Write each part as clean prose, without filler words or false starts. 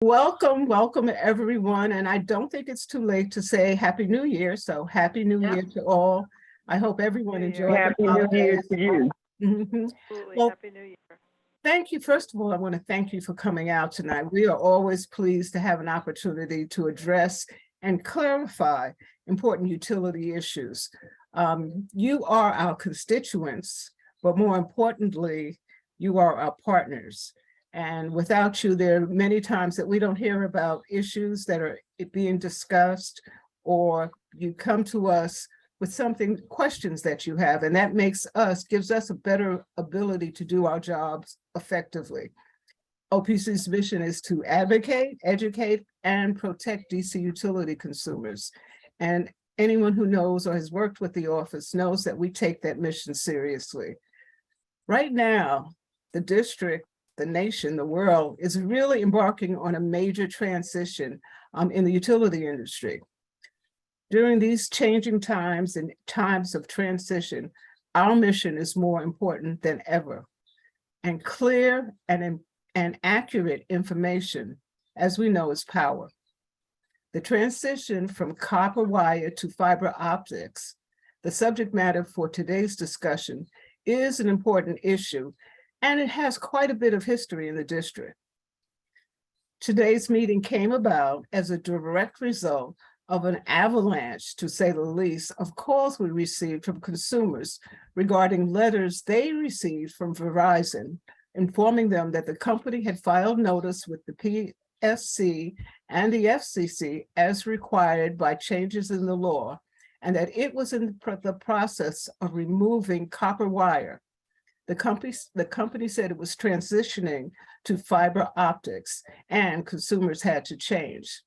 Welcome everyone. And I don't think it's too late to say Happy New Year. So Happy New Year to all. I hope everyone New Year. enjoyed the Happy New Year holidays. to you. Mhm. Absolutely. Well, Happy New Year. thank you. First of all, I want to thank you for coming out tonight. We are always pleased to have an opportunity to address and clarify important utility issues. You are our constituents, but more importantly, you are our partners. And without you, there are many times that we don't hear about issues that are being discussed, or you come to us with questions that you have, and that gives us a better ability to do our jobs effectively. OPC's mission is to advocate, educate, and protect DC utility consumers. And anyone who knows or has worked with the office knows that we take that mission seriously. Right now, the district, the nation, the world is really embarking on a major transition in the utility industry. During these changing times and times of transition, our mission is more important than ever. And clear and accurate information, as we know, is power. The transition from copper wire to fiber optics, the subject matter for today's discussion, is an important issue, and it has quite a bit of history in the district. Today's meeting came about as a direct result of an avalanche, to say the least, of calls we received from consumers regarding letters they received from Verizon, informing them that the company had filed notice with the PSC and the FCC as required by changes in the law, and that it was in the process of removing copper wire. The company said it was transitioning to fiber optics, and consumers had to change.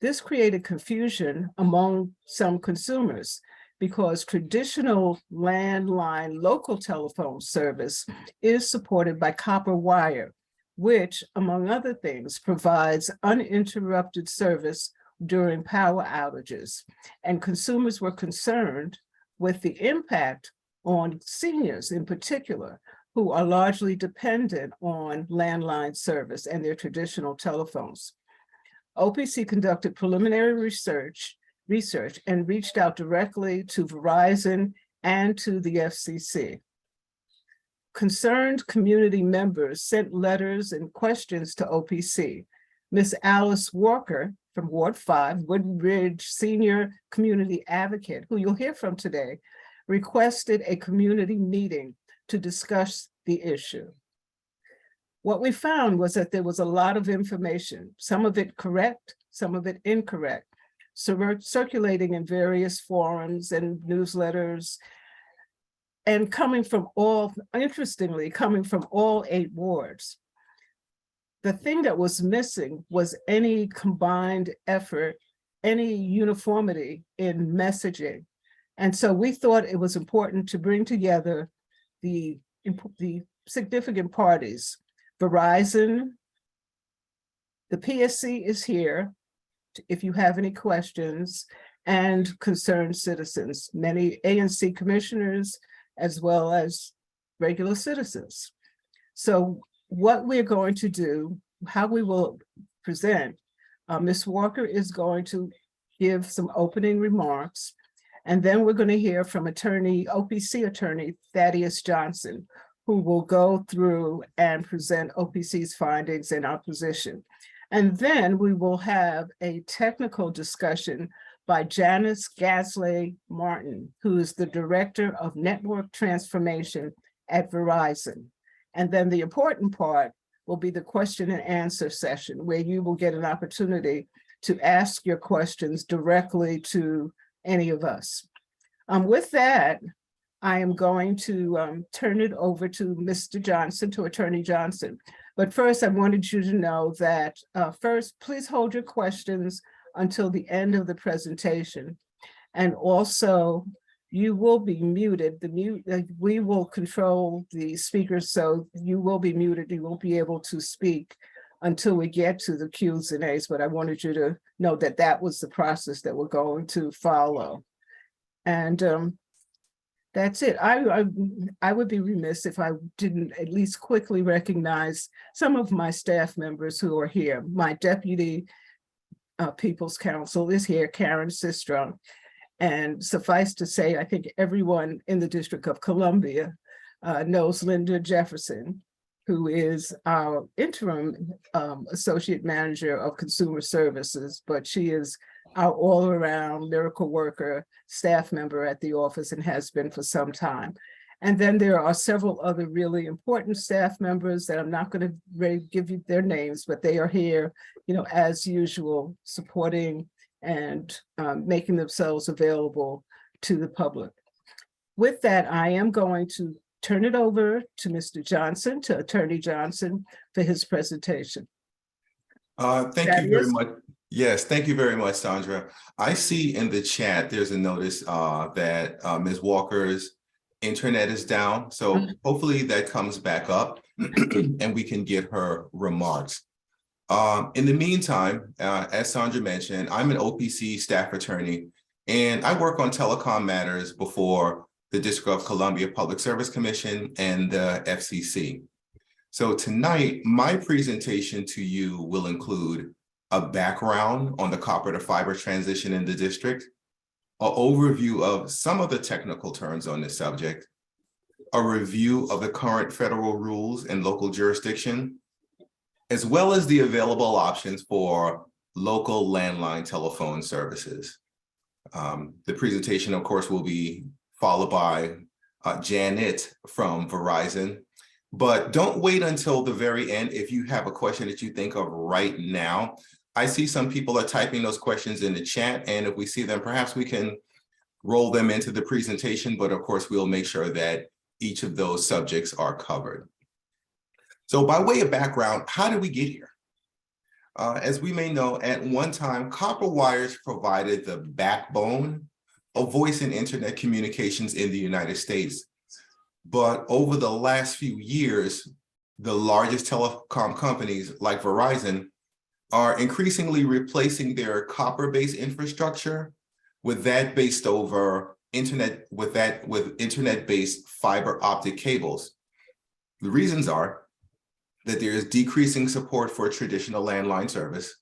This created confusion among some consumers because traditional landline local telephone service is supported by copper wire, which, among other things, provides uninterrupted service during power outages. And consumers were concerned with the impact on seniors in particular, who are largely dependent on landline service and their traditional telephones. OPC conducted preliminary research and reached out directly to Verizon and to the FCC. Concerned community members sent letters and questions to OPC. Ms. Alice Walker from Ward 5, Woodridge Senior Community Advocate, who you'll hear from today, requested a community meeting to discuss the issue. What we found was that there was a lot of information, some of it correct, some of it incorrect, circulating in various forums and newsletters, and interestingly, coming from all 8 wards. The thing that was missing was any combined effort, any uniformity in messaging. And so we thought it was important to bring together the significant parties. Verizon, the PSC is here if you have any questions, and concerned citizens, many ANC commissioners, as well as regular citizens. So what we're going to do, how we will present, Ms. Walker is going to give some opening remarks, and then we're going to hear from OPC attorney Thaddeus Johnson, who will go through and present OPC's findings and our position. And then we will have a technical discussion by Janice Gasley Martin, who is the Director of Network Transformation at Verizon. And then the important part will be the question and answer session, where you will get an opportunity to ask your questions directly to any of us. With that, I am going to turn it over to Mr. Johnson, to Attorney Johnson. But first, I wanted you to know that first, please hold your questions until the end of the presentation. And also, you will be muted. We will control the speakers, so you will be muted. You won't be able to speak until we get to the Q's and A's, but I wanted you to know that that was the process that we're going to follow. And That's it. I would be remiss if I didn't at least quickly recognize some of my staff members who are here. My deputy People's Counsel is here, Karen Sistrunk. And suffice to say, I think everyone in the District of Columbia knows Linda Jefferson, who is our interim Associate Manager of Consumer Services, but she is our all-around miracle worker, staff member at the office, and has been for some time. And then there are several other really important staff members that I'm not going to give you their names, but they are here, as usual, supporting and making themselves available to the public. With that, I am going to turn it over to Mr. Johnson, to Attorney Johnson, for his presentation. Thank you very much. Yes, thank you very much, Sandra. I see in the chat, there's a notice that Ms. Walker's internet is down. So hopefully that comes back up and we can get her remarks. In the meantime, as Sandra mentioned, I'm an OPC staff attorney, and I work on telecom matters before the District of Columbia Public Service Commission and the FCC. So tonight, my presentation to you will include a background on the copper to fiber transition in the district, an overview of some of the technical terms on this subject, a review of the current federal rules and local jurisdiction, as well as the available options for local landline telephone services. The presentation, of course, will be followed by Janet from Verizon. But don't wait until the very end if you have a question that you think of right now. I see some people are typing those questions in the chat, and if we see them, perhaps we can roll them into the presentation, but of course, we'll make sure that each of those subjects are covered. So by way of background, how did we get here? As we may know, at one time, copper wires provided the backbone of voice and internet communications in the United States. But over the last few years, the largest telecom companies like Verizon are increasingly replacing their copper-based infrastructure with that based over internet, with internet-based fiber optic cables. The reasons are that there is decreasing support for traditional landline service.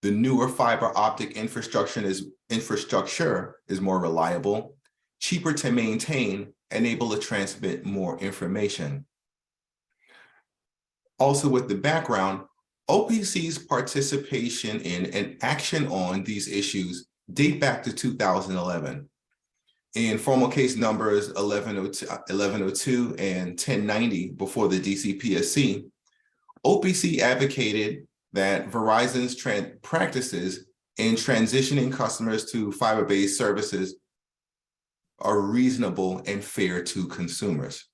The newer fiber optic infrastructure is more reliable, cheaper to maintain, and able to transmit more information. Also, with the background, OPC's participation in and action on these issues date back to 2011. In formal case numbers 1102 and 1090 before the DCPSC, OPC advocated that Verizon's practices in transitioning customers to fiber-based services are reasonable and fair to consumers.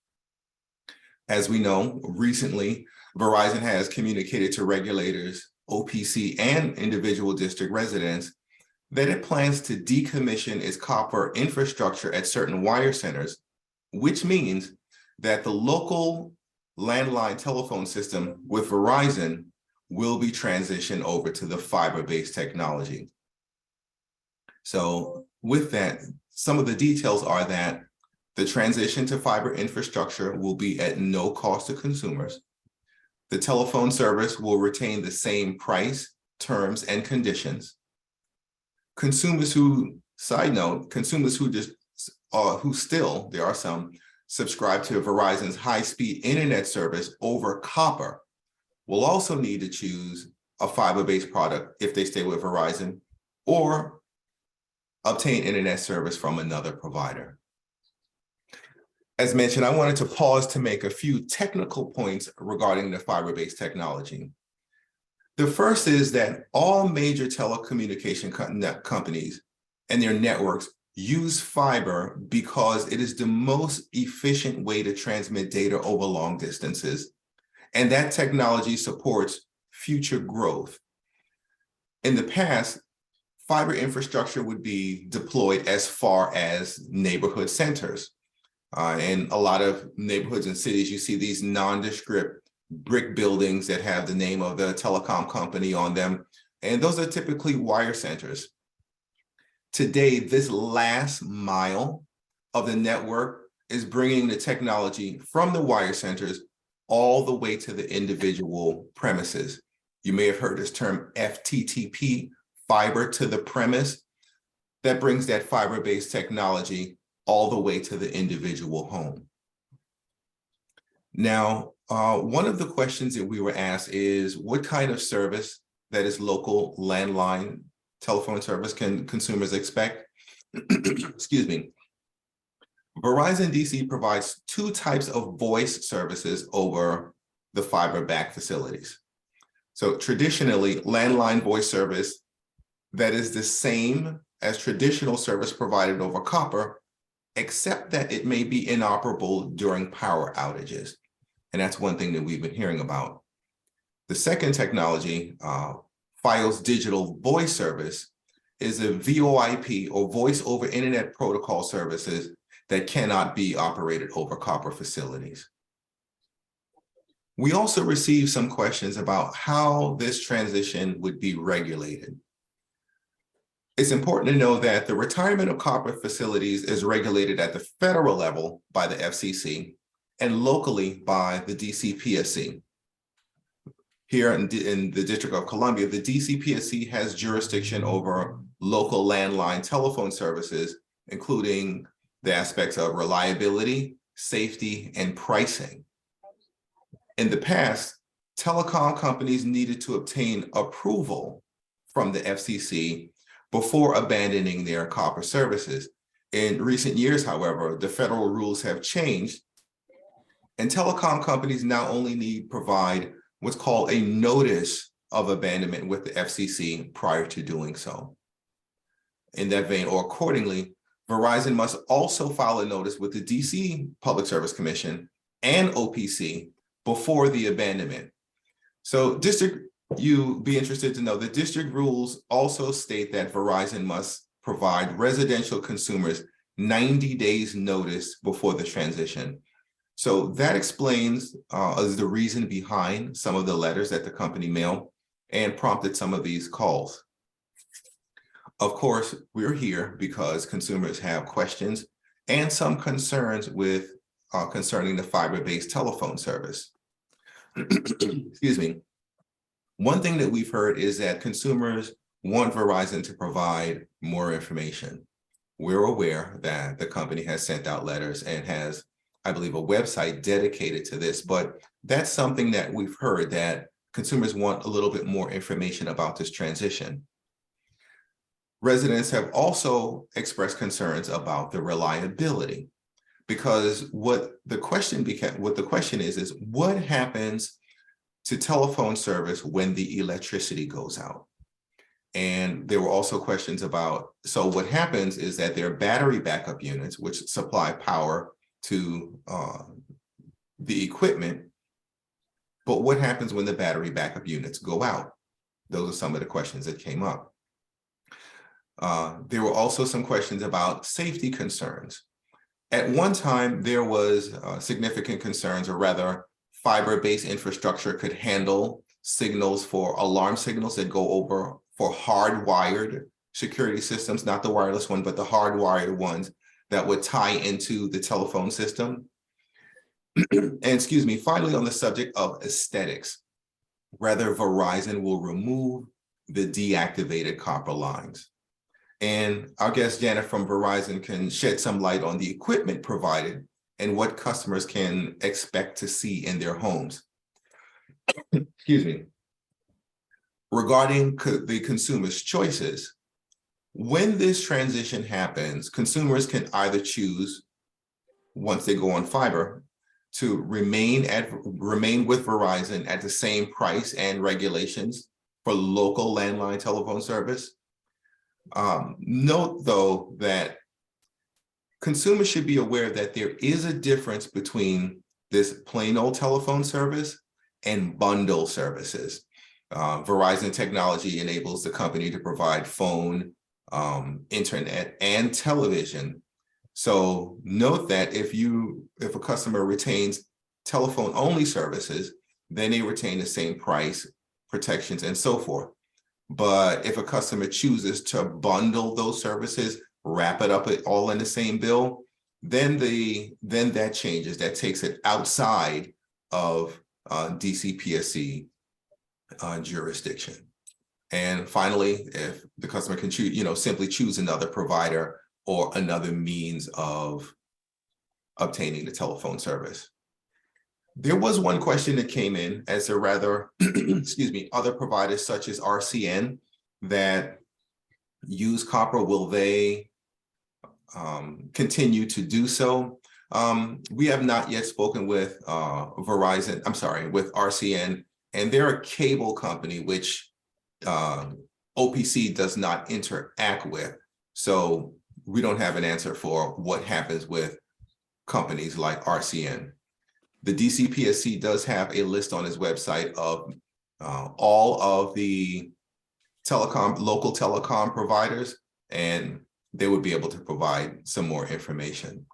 As we know, recently, Verizon has communicated to regulators, OPC, and individual district residents that it plans to decommission its copper infrastructure at certain wire centers, which means that the local landline telephone system with Verizon will be transitioned over to the fiber-based technology. So with that, some of the details are that the transition to fiber infrastructure will be at no cost to consumers. The telephone service will retain the same price, terms, and conditions. Consumers who, side note, consumers who still, there are some, subscribe to Verizon's high-speed internet service over copper will also need to choose a fiber-based product if they stay with Verizon or obtain internet service from another provider. As mentioned, I wanted to pause to make a few technical points regarding the fiber-based technology. The first is that all major telecommunication companies and their networks use fiber because it is the most efficient way to transmit data over long distances, and that technology supports future growth. In the past, fiber infrastructure would be deployed as far as neighborhood centers. In a lot of neighborhoods and cities, you see these nondescript brick buildings that have the name of the telecom company on them, and those are typically wire centers. Today, this last mile of the network is bringing the technology from the wire centers all the way to the individual premises. You may have heard this term FTTP, fiber to the premise. That brings that fiber-based technology all the way to the individual home. Now, one of the questions that we were asked is what kind of service, that is local landline telephone service, can consumers expect? Excuse me. Verizon DC provides two types of voice services over the fiber back facilities. So traditionally, landline voice service that is the same as traditional service provided over copper, except that it may be inoperable during power outages. And that's one thing that we've been hearing about. The second technology, Fios digital voice service, is a VoIP or voice over internet protocol services that cannot be operated over copper facilities. We also received some questions about how this transition would be regulated. It's important to know that the retirement of copper facilities is regulated at the federal level by the FCC and locally by the DCPSC. Here in the District of Columbia, the DCPSC has jurisdiction over local landline telephone services, including the aspects of reliability, safety, and pricing. In the past, telecom companies needed to obtain approval from the FCC before abandoning their copper services. In recent years, however, the federal rules have changed, and telecom companies now only need provide what's called a notice of abandonment with the FCC prior to doing so. In that vein, or accordingly, Verizon must also file a notice with the DC Public Service Commission and OPC before the abandonment. So you'd be interested to know the district rules also state that Verizon must provide residential consumers 90 days notice before the transition. So that explains the reason behind some of the letters that the company mailed and prompted some of these calls. Of course, we're here because consumers have questions and some concerns with concerning the fiber-based telephone service. Excuse me. One thing that we've heard is that consumers want Verizon to provide more information. We're aware that the company has sent out letters and has, I believe, a website dedicated to this, but that's something that we've heard, that consumers want a little bit more information about this transition. Residents have also expressed concerns about the reliability, because what the question is what happens to telephone service when the electricity goes out? And there were also questions about, so what happens is that there are battery backup units which supply power to the equipment, but what happens when the battery backup units go out? Those are some of the questions that came up. There were also some questions about safety concerns. At one time, there was significant concerns, or rather, fiber-based infrastructure could handle signals for alarm signals that go over for hardwired security systems, not the wireless one, but the hardwired ones that would tie into the telephone system. And excuse me, finally, on the subject of aesthetics, whether Verizon will remove the deactivated copper lines. And our guest Janet from Verizon can shed some light on the equipment provided and what customers can expect to see in their homes. Excuse me. Regarding the consumer's choices, when this transition happens, consumers can either choose, once they go on fiber, to remain with Verizon at the same price and regulations for local landline telephone service. Note, though, that consumers should be aware that there is a difference between this plain old telephone service and bundle services. Verizon technology enables the company to provide phone, internet, and television. So note that if a customer retains telephone only services, then they retain the same price, protections, and so forth. But if a customer chooses to bundle those services, wrap it up all in the same bill, then that changes. That takes it outside of DCPSC jurisdiction. And finally, if the customer can choose, simply choose another provider or another means of obtaining the telephone service. There was one question that came in as a rather, excuse me, other providers such as RCN that use copper, will they continue to do so? We have not yet spoken with with RCN, and they're a cable company which OPC does not interact with. So we don't have an answer for what happens with companies like RCN. The DCPSC does have a list on its website of all of the local telecom providers, and they would be able to provide some more information.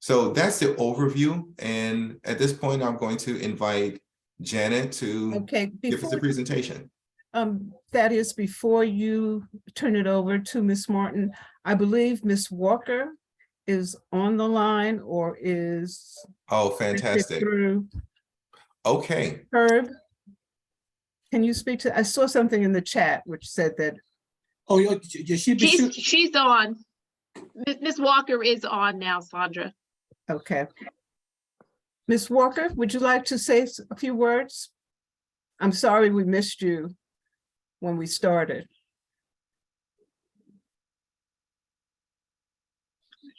So that's the overview. And at this point, I'm going to invite Janet to give us the presentation. That is, before you turn it over to Ms. Martin, I believe Ms. Walker is on the line or is. Oh, fantastic. Okay. Herb, can you speak to, I saw something in the chat which said that. Oh, she's on. Ms. Walker is on now, Sandra. Okay. Ms. Walker, would you like to say a few words? I'm sorry we missed you when we started.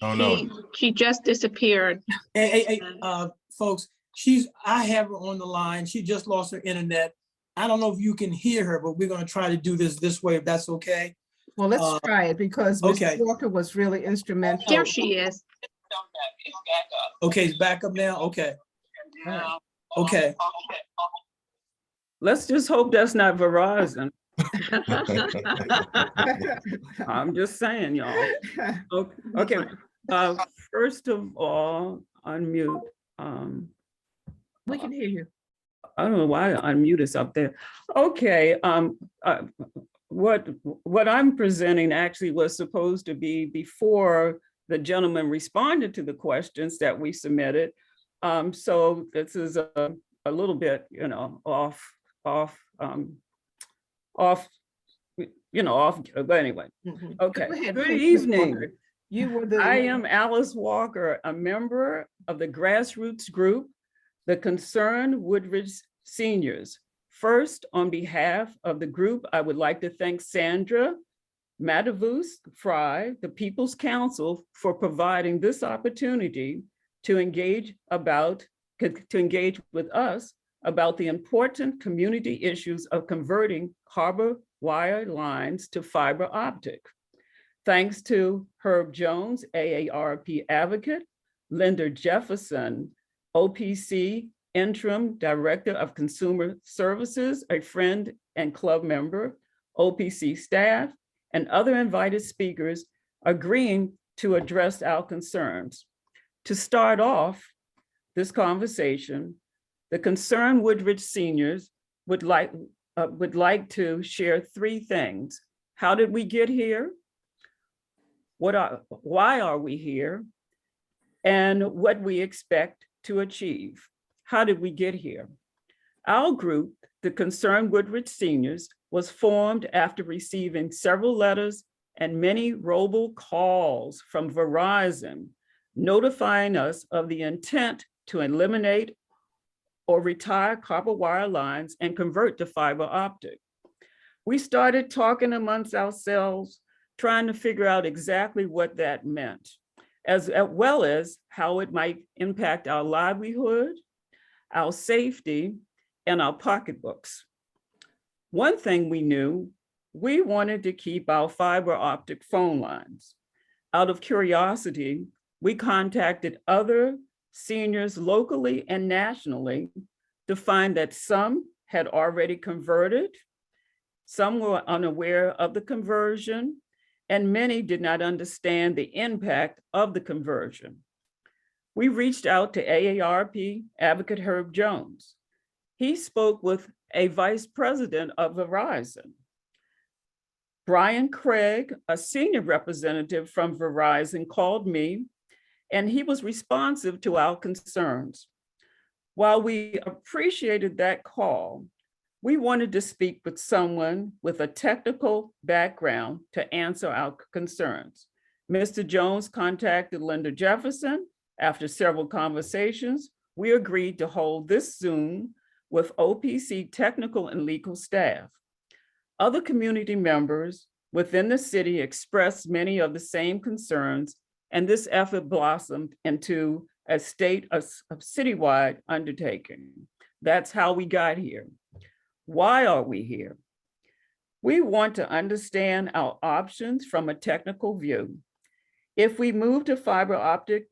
Oh no, she just disappeared. Hey, folks, I have her on the line. She just lost her internet. I don't know if you can hear her, but we're going to try to do this way, if that's okay. Well, let's try it because Ms. Walker was really instrumental. Here she is. Okay, it's back up now. Okay. Okay. Let's just hope that's not Verizon. I'm just saying, y'all. Okay. First of all, unmute. We can hear you. I don't know why unmute is up there. Okay. What I'm presenting actually was supposed to be before the gentleman responded to the questions that we submitted. So this is a little bit, off, but anyway. Okay, good evening. I am Alice Walker, a member of the grassroots group, the Concerned Woodridge Seniors. First, on behalf of the group, I would like to thank Sandra Matavus Fry, the People's Council, for providing this opportunity to engage with us about the important community issues of converting copper wire lines to fiber optic. Thanks to Herb Jones, AARP advocate, Linda Jefferson, OPC Interim Director of Consumer Services, a friend and club member, OPC staff, and other invited speakers agreeing to address our concerns. To start off this conversation, the Concerned Woodridge Seniors would like to share three things. How did we get here? Why are we here? And what we expect to achieve. How did we get here? Our group, the Concerned Woodridge Seniors, was formed after receiving several letters and many robocalls from Verizon, notifying us of the intent to eliminate or retire copper wire lines and convert to fiber optic. We started talking amongst ourselves, trying to figure out exactly what that meant, as well as how it might impact our livelihood, our safety, and our pocketbooks. One thing we knew, we wanted to keep our fiber optic phone lines. Out of curiosity, we contacted other seniors locally and nationally to find that some had already converted, some were unaware of the conversion, and many did not understand the impact of the conversion. We reached out to AARP advocate Herb Jones. He spoke with a vice president of Verizon. Brian Craig, a senior representative from Verizon, called me and he was responsive to our concerns. While we appreciated that call, we wanted to speak with someone with a technical background to answer our concerns. Mr. Jones contacted Linda Jefferson. After several conversations, we agreed to hold this Zoom with OPC technical and legal staff. Other community members within the city expressed many of the same concerns, and this effort blossomed into a citywide undertaking. That's how we got here. Why are we here? We want to understand our options from a technical view. If we move to fiber optic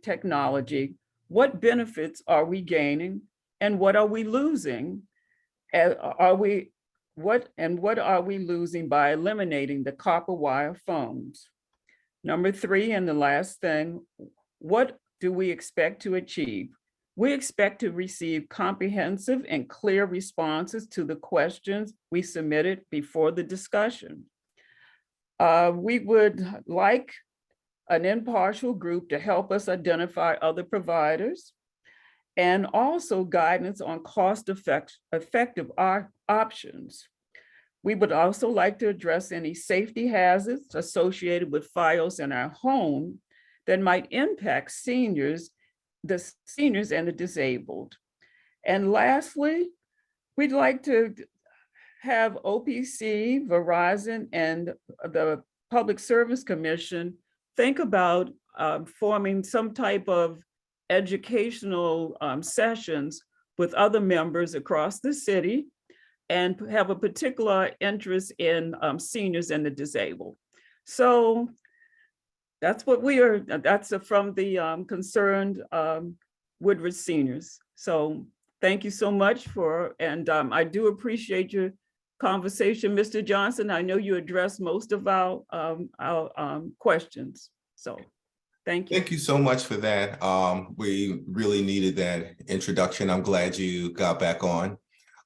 technology, what benefits are we gaining and what are we losing? What are we losing by eliminating the copper wire phones? Number 3, and the last thing, what do we expect to achieve? We expect to receive comprehensive and clear responses to the questions we submitted before the discussion. We would like an impartial group to help us identify other providers and also guidance on cost-effective options. We would also like to address any safety hazards associated with FiOS in our home that might impact seniors and the disabled. And lastly, we'd like to have OPC, Verizon, and the Public Service Commission think about forming some type of educational sessions with other members across the city and have a particular interest in seniors and the disabled. So that's what that's from the concerned Woodridge seniors. So thank you so much and I do appreciate your conversation, Mr. Johnson. I know you addressed most of our questions. So thank you. Thank you so much for that. We really needed that introduction. I'm glad you got back on.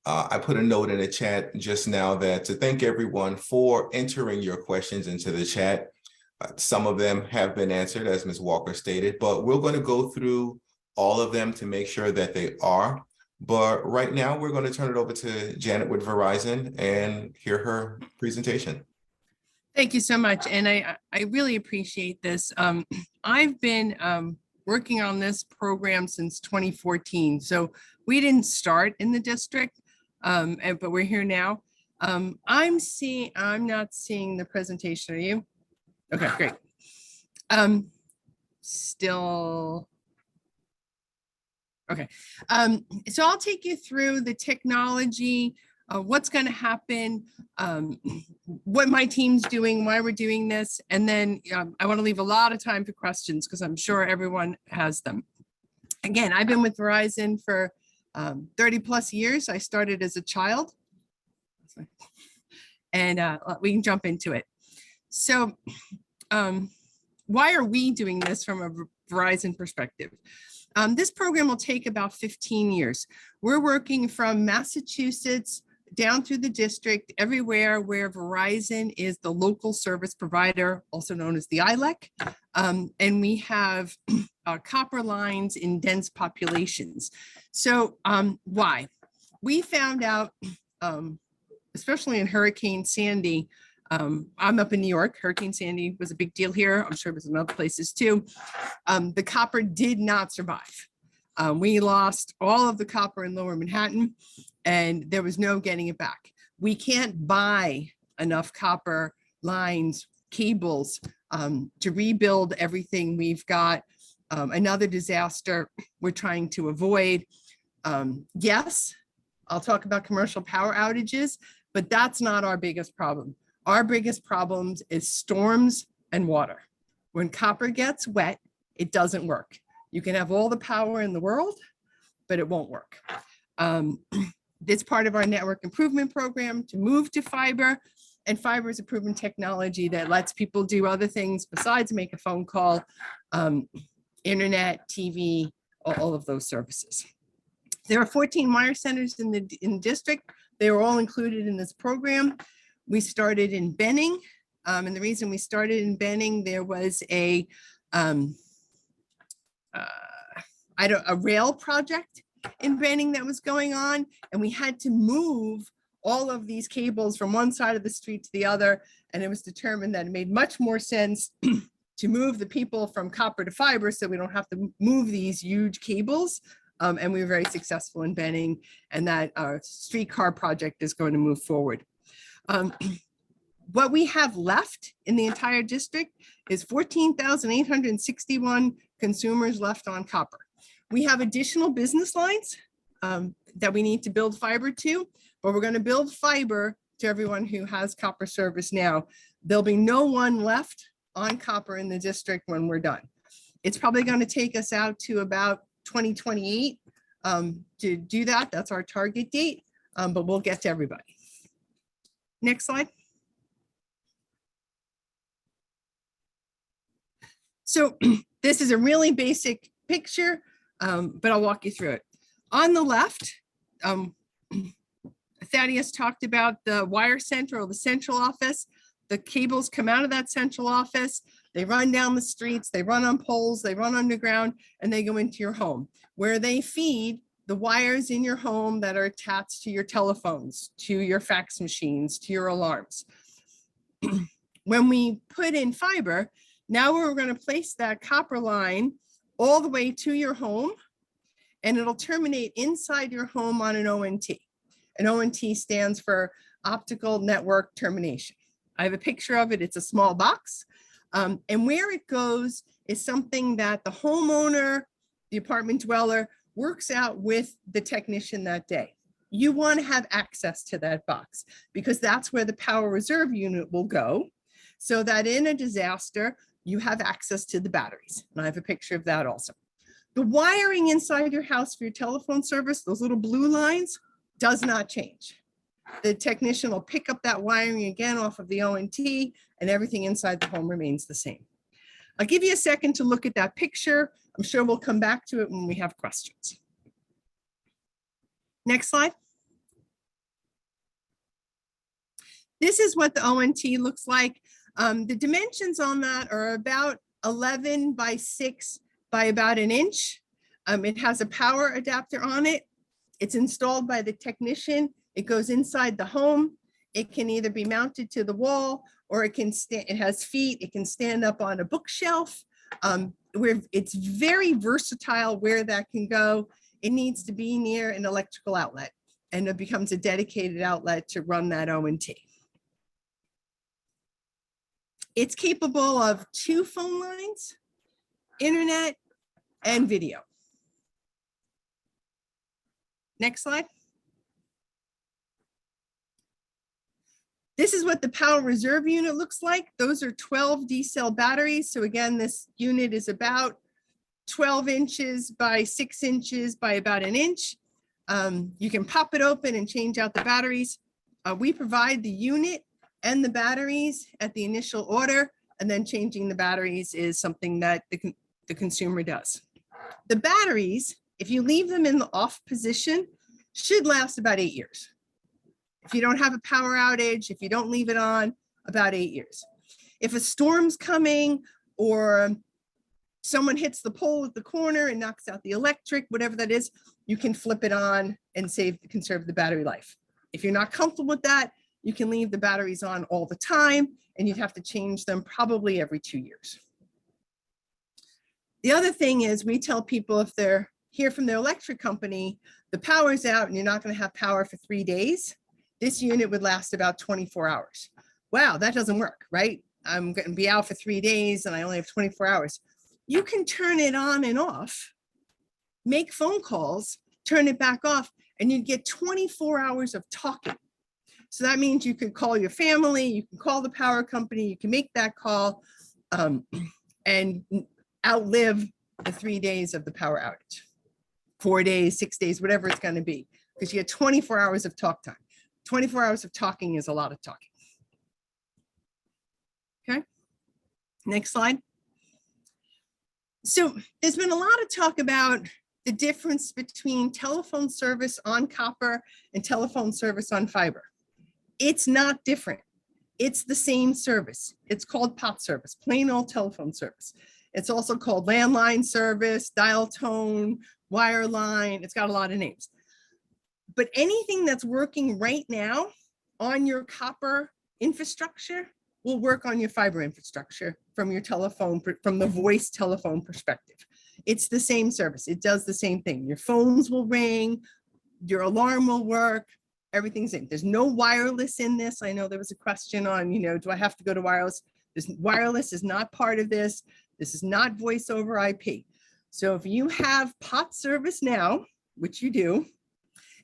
I put a note in the chat just now that to thank everyone for entering your questions into the chat. Some of them have been answered, as Ms. Walker stated, but we're going to go through all of them to make sure that they are. But right now, we're going to turn it over to Janet with Verizon and hear her presentation. Thank you so much. And I really appreciate this. I've been working on this program since 2014. So we didn't start in the district, but we're here now. I'm not seeing the presentation. Are you? Okay, great. Still. Okay. So I'll take you through the technology, what's going to happen, what my team's doing, why we're doing this. And then I want to leave a lot of time for questions because I'm sure everyone has them. Again, I've been with Verizon for 30 plus years. I started as a child. And we can jump into it. So why are we doing this from a Verizon perspective? This program will take about 15 years. We're working from Massachusetts down through the district, everywhere where Verizon is the local service provider, also known as the ILEC. And we have copper lines in dense populations. So why? We found out, especially in Hurricane Sandy, I'm up in New York. Hurricane Sandy was a big deal here. I'm sure it was in other places too. The copper did not survive. We lost all of the copper in Lower Manhattan and there was no getting it back. We can't buy enough copper lines, cables to rebuild everything we've got. Another disaster we're trying to avoid. Yes, I'll talk about commercial power outages, but that's not our biggest problem. Our biggest problems is storms and water. When copper gets wet, it doesn't work. You can have all the power in the world, but it won't work. It's part of our network improvement program to move to fiber, and fiber is a proven technology that lets people do other things besides make a phone call, internet, TV, all of those services. There are 14 wire centers in the district. They were all included in this program. We started in Benning, And the reason we started in Benning, there was a rail project in Benning that was going on, and we had to move all of these cables from one side of the street to the other. And it was determined that it made much more sense to move the people from copper to fiber so we don't have to move these huge cables. And we were very successful in Benning, and that streetcar project is going to move forward. What we have left in the entire district is 14,861 consumers left on copper. We have additional business lines that we need to build fiber to, but we're going to build fiber to everyone who has copper service now. There'll be no one left on copper in the district when we're done. It's probably going to take us out to about 2028 to do that. That's our target date, but we'll get to everybody. Next slide. So this is a really basic picture, but I'll walk you through it. On the left, Thaddeus talked about the wire center or the central office. The cables come out of that central office. They run down the streets, they run on poles, they run underground, and they go into your home, where they feed the wires in your home that are attached to your telephones, to your fax machines, to your alarms. When we put in fiber, now we're going to place that copper line all the way to your home, and it'll terminate inside your home on an ONT. An ONT stands for optical network termination. I have a picture of it. It's a small box. And where it goes is something that the homeowner, the apartment dweller, works out with the technician that day. You want to have access to that box because that's where the power reserve unit will go, so that in a disaster, you have access to the batteries. And I have a picture of that also. The wiring inside your house for your telephone service, those little blue lines, does not change. The technician will pick up that wiring again off of the ONT, and everything inside the home remains the same. I'll give you a second to look at that picture. I'm sure we'll come back to it when we have questions. Next slide. This is what the ONT looks like. The dimensions on that are about 11 by 6 by about an inch. It has a power adapter on it. It's installed by the technician. It goes inside the home. It can either be mounted to the wall, or it has feet. It can stand up on a bookshelf. It's very versatile where that can go. It needs to be near an electrical outlet, and it becomes a dedicated outlet to run that ONT. It's capable of 2 phone lines, internet, and video. Next slide. This is what the power reserve unit looks like. Those are 12 D-cell batteries. So again, this unit is about 12 inches by 6 inches by about an inch. You can pop it open and change out the batteries. We provide the unit and the batteries at the initial order, and then changing the batteries is something that the consumer does. The batteries, if you leave them in the off position, should last about 8 years. If you don't have a power outage, if you don't leave it on, about 8 years. If a storm's coming or someone hits the pole at the corner and knocks out the electric, whatever that is, you can flip it on and conserve the battery life. If you're not comfortable with that, you can leave the batteries on all the time, and you'd have to change them probably every 2 years. The other thing is, we tell people if they're here from their electric company, the power's out and you're not going to have power for 3 days, this unit would last about 24 hours. Wow, that doesn't work, right? I'm going to be out for 3 days and I only have 24 hours. You can turn it on and off, make phone calls, turn it back off, and you get 24 hours of talking. So that means you could call your family, you can call the power company, you can make that call and outlive the 3 days of the power outage. 4 days, 6 days, whatever it's going to be, because you get 24 hours of talk time. 24 hours of talking is a lot of talking. Okay, next slide. So there's been a lot of talk about the difference between telephone service on copper and telephone service on fiber. It's not different. It's the same service. It's called POT service, plain old telephone service. It's also called landline service, dial tone, wireline. It's got a lot of names. But anything that's working right now on your copper infrastructure will work on your fiber infrastructure from your telephone, from the voice telephone perspective. It's the same service. It does the same thing. Your phones will ring, your alarm will work, everything's in. There's no wireless in this. I know there was a question on, do I have to go to wireless? This wireless is not part of this. This is not voice over IP. So if you have POT service now, which you do,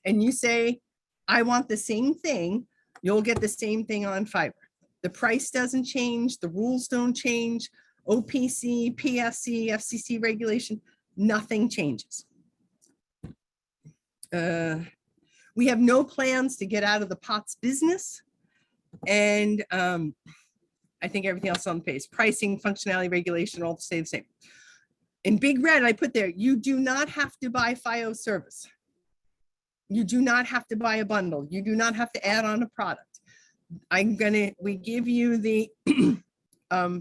and you say, I want the same thing, you'll get the same thing on fiber. The price doesn't change, the rules don't change, OPC, PSC, FCC regulation, nothing changes. We have no plans to get out of the POTS business. And I think everything else on the page, pricing, functionality, regulation, all stay the same. In big red, I put there, you do not have to buy FiOS service. You do not have to buy a bundle. You do not have to add on a product. We give you the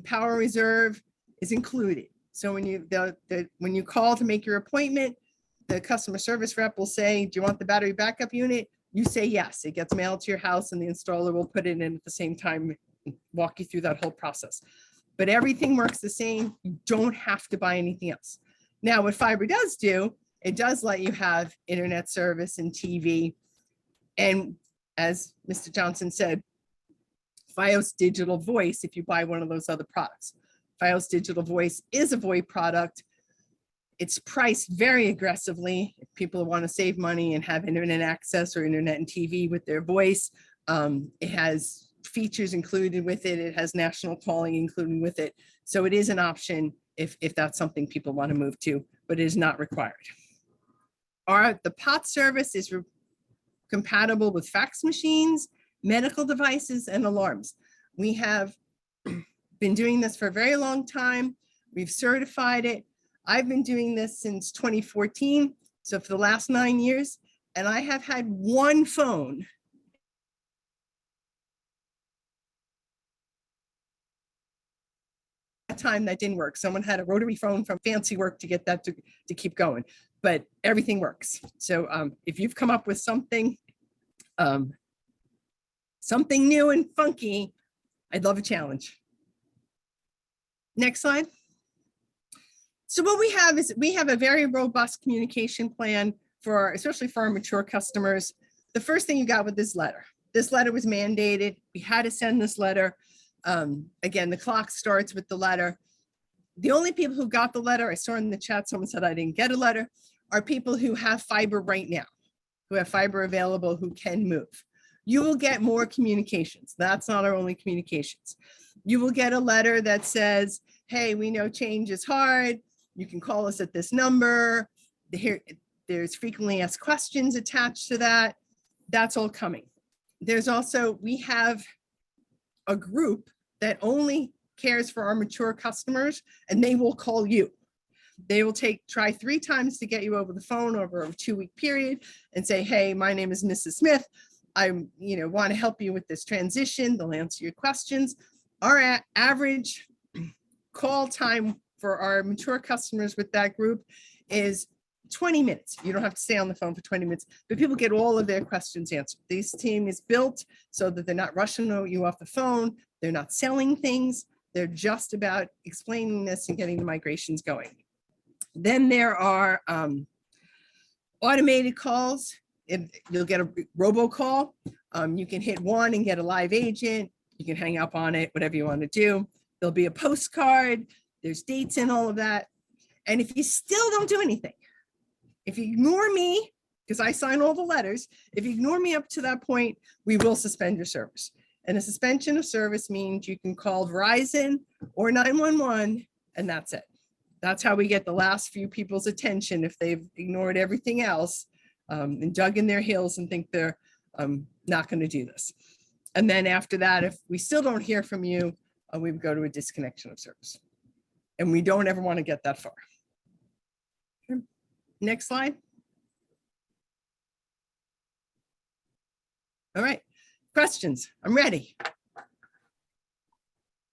power reserve is included. So when you call to make your appointment, the customer service rep will say, do you want the battery backup unit? You say yes, it gets mailed to your house and the installer will put it in at the same time, walk you through that whole process. But everything works the same. You don't have to buy anything else. Now, what fiber does do, it does let you have internet service and TV. And as Mr. Johnson said, FiOS Digital Voice, if you buy one of those other products. FiOS Digital Voice is a VoIP product. It's priced very aggressively. If people want to save money and have internet access or internet and TV with their voice, it has features included with it. It has national calling included with it. So it is an option if that's something people want to move to, but it is not required. The POT service is compatible with fax machines, medical devices, and alarms. We have been doing this for a very long time. We've certified it. I've been doing this since 2014, so for the last 9 years, and I have had one phone time that didn't work. Someone had a rotary phone from fancy work to get that to keep going, but everything works. So if you've come up with something new and funky, I'd love a challenge. Next slide. So what we have is we have a very robust communication plan especially for our mature customers. The first thing you got with this letter was mandated. We had to send this letter. Again, the clock starts with the letter. The only people who got the letter, I saw in the chat, someone said I didn't get a letter, are people who have fiber right now, who have fiber available, who can move. You will get more communications. That's not our only communications. You will get a letter that says, hey, we know change is hard. You can call us at this number. There's frequently asked questions attached to that. That's all coming. We have a group that only cares for our mature customers, and they will call you. They will try 3 times to get you over the phone over a 2-week period and say, hey, my name is Mrs. Smith. I want to help you with this transition. They'll answer your questions. Our average call time for our mature customers with that group is 20 minutes. You don't have to stay on the phone for 20 minutes, but people get all of their questions answered. This team is built so that they're not rushing you off the phone. They're not selling things. They're just about explaining this and getting the migrations going. Then there are automated calls. You'll get a robocall. You can hit 1 and get a live agent. You can hang up on it, whatever you want to do. There'll be a postcard. There's dates and all of that. And if you still don't do anything, if you ignore me, because I sign all the letters, if you ignore me up to that point, we will suspend your service. And a suspension of service means you can call Verizon or 911, and that's it. That's how we get the last few people's attention if they've ignored everything else and dug in their heels and think they're not going to do this. And then after that, if we still don't hear from you, we would go to a disconnection of service. And we don't ever want to get that far. Okay. Next slide. All right, questions. I'm ready.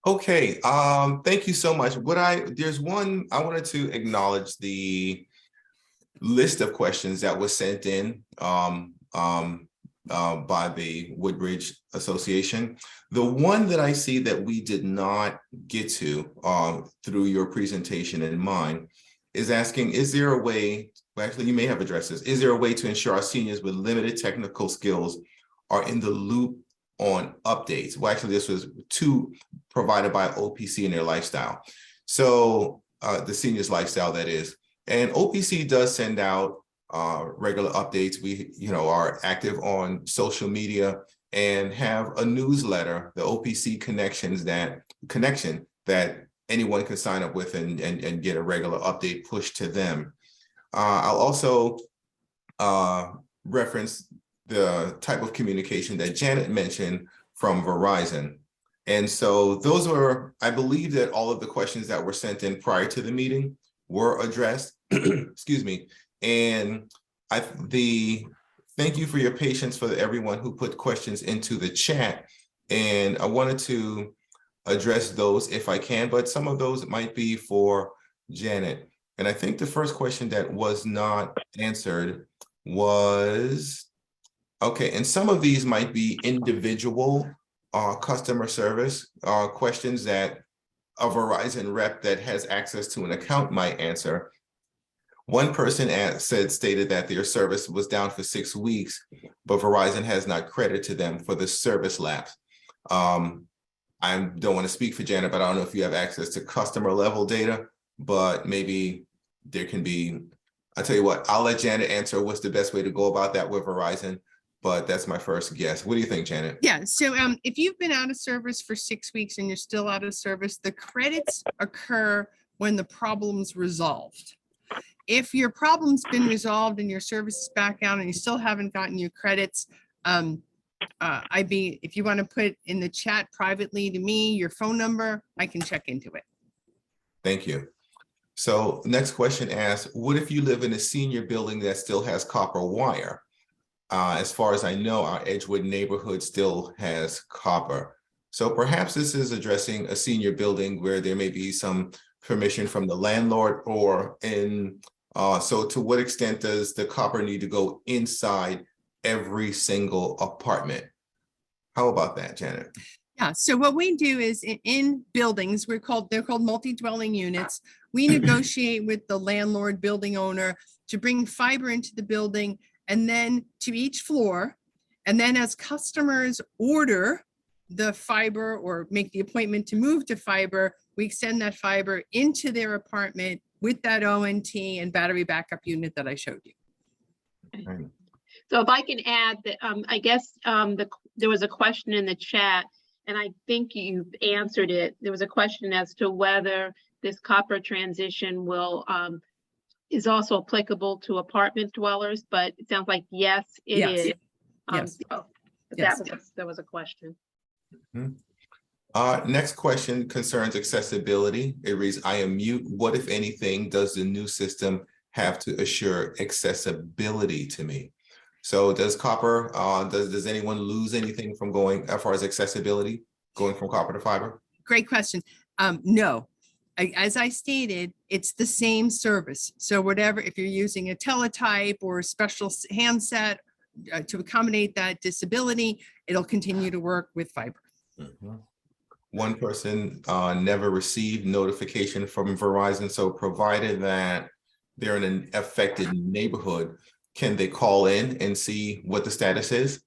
Okay, thank you so much. There's one, I wanted to acknowledge the list of questions that was sent in by the Woodbridge Association. The one that I see that we did not get to through your presentation and mine is asking, is there a way, well, actually you may have addressed this, is there a way to ensure our seniors with limited technical skills are in the loop on updates? Well, actually this was two provided by OPC in their lifestyle. So the seniors lifestyle, that is. And OPC does send out regular updates. We, are active on social media and have a newsletter, the OPC connection that anyone can sign up with and get a regular update pushed to them. I'll also reference the type of communication that Janet mentioned from Verizon. And so those were, I believe that all of the questions that were sent in prior to the meeting were addressed, excuse me. And thank you for your patience for everyone who put questions into the chat. And I wanted to address those if I can, but some of those might be for Janet. And I think the first question that was not answered was, okay, and some of these might be individual customer service questions that a Verizon rep that has access to an account might answer. One person stated that their service was down for 6 weeks, but Verizon has not credited them for the service lapse. I don't want to speak for Janet, but I don't know if you have access to customer level data, but maybe there can be, I'll tell you what, I'll let Janet answer what's the best way to go about that with Verizon, but that's my first guess. What do you think, Janet? Yeah, so if you've been out of service for 6 weeks and you're still out of service, the credits occur when the problem's resolved. If your problem's been resolved and your service is back out and you still haven't gotten your credits, if you want to put in the chat privately to me, your phone number, I can check into it. Thank you. So next question asks, what if you live in a senior building that still has copper wire? As far as I know, our Edgewood neighborhood still has copper. So perhaps this is addressing a senior building where there may be some permission from the landlord, or so to what extent does the copper need to go inside every single apartment? How about that, Janet? Yeah, so what we do is in buildings, they're called multi-dwelling units. We negotiate with the landlord, building owner, to bring fiber into the building and then to each floor. And then as customers order the fiber or make the appointment to move to fiber, we extend that fiber into their apartment with that ONT and battery backup unit that I showed you. Right. So if I can add that, I guess there was a question in the chat, and I think you've answered it. There was a question as to whether this copper transition is also applicable to apartment dwellers, but it sounds like yes, it is. Yes. So Yes. that was a question. Mm-hmm. Next question concerns accessibility. It reads, I am mute. What, if anything, does the new system have to assure accessibility to me? So does copper, does anyone lose anything from going as far as accessibility, going from copper to fiber? Great question. No, as I stated, it's the same service. So whatever, if you're using a teletype or a special handset to accommodate that disability, it'll continue to work with fiber. Mm-hmm. One person never received notification from Verizon. So provided that they're in an affected neighborhood, can they call in and see what the status is?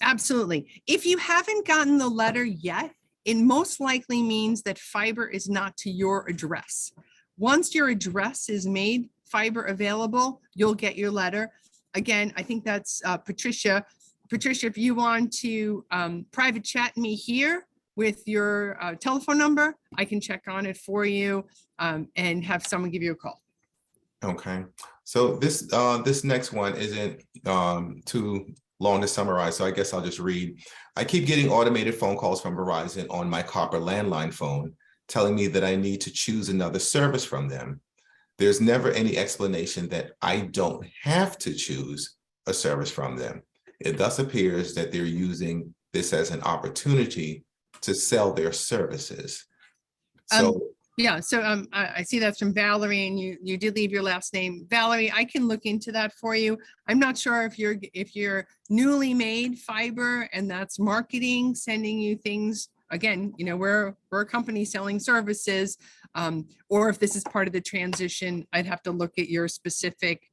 Absolutely. If you haven't gotten the letter yet, it most likely means that fiber is not to your address. Once your address is made fiber available, you'll get your letter. Again, I think that's Patricia. Patricia, if you want to private chat me here with your telephone number, I can check on it for you and have someone give you a call. Okay, so this next one isn't too long to summarize, so I guess I'll just read. I keep getting automated phone calls from Verizon on my copper landline phone telling me that I need to choose another service from them. There's never any explanation that I don't have to choose a service from them. It thus appears that they're using this as an opportunity to sell their services. So Yeah, so I see that's from Valerie, and you did leave your last name. Valerie, I can look into that for you. I'm not sure if you're newly made fiber and that's marketing, sending you things. Again, we're a company selling services, or if this is part of the transition, I'd have to look at your specific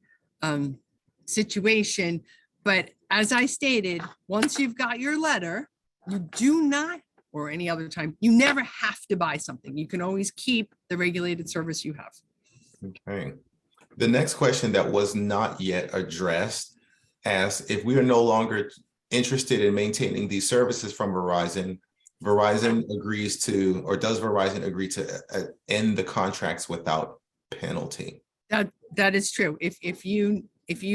situation. But as I stated, once you've got your letter, you do not, or any other time, you never have to buy something. You can always keep the regulated service you have. okay. The next question that was not yet addressed asks if we are no longer interested in maintaining these services from Verizon, Verizon agrees to, or does Verizon agree to end the contracts without penalty? That is true. If you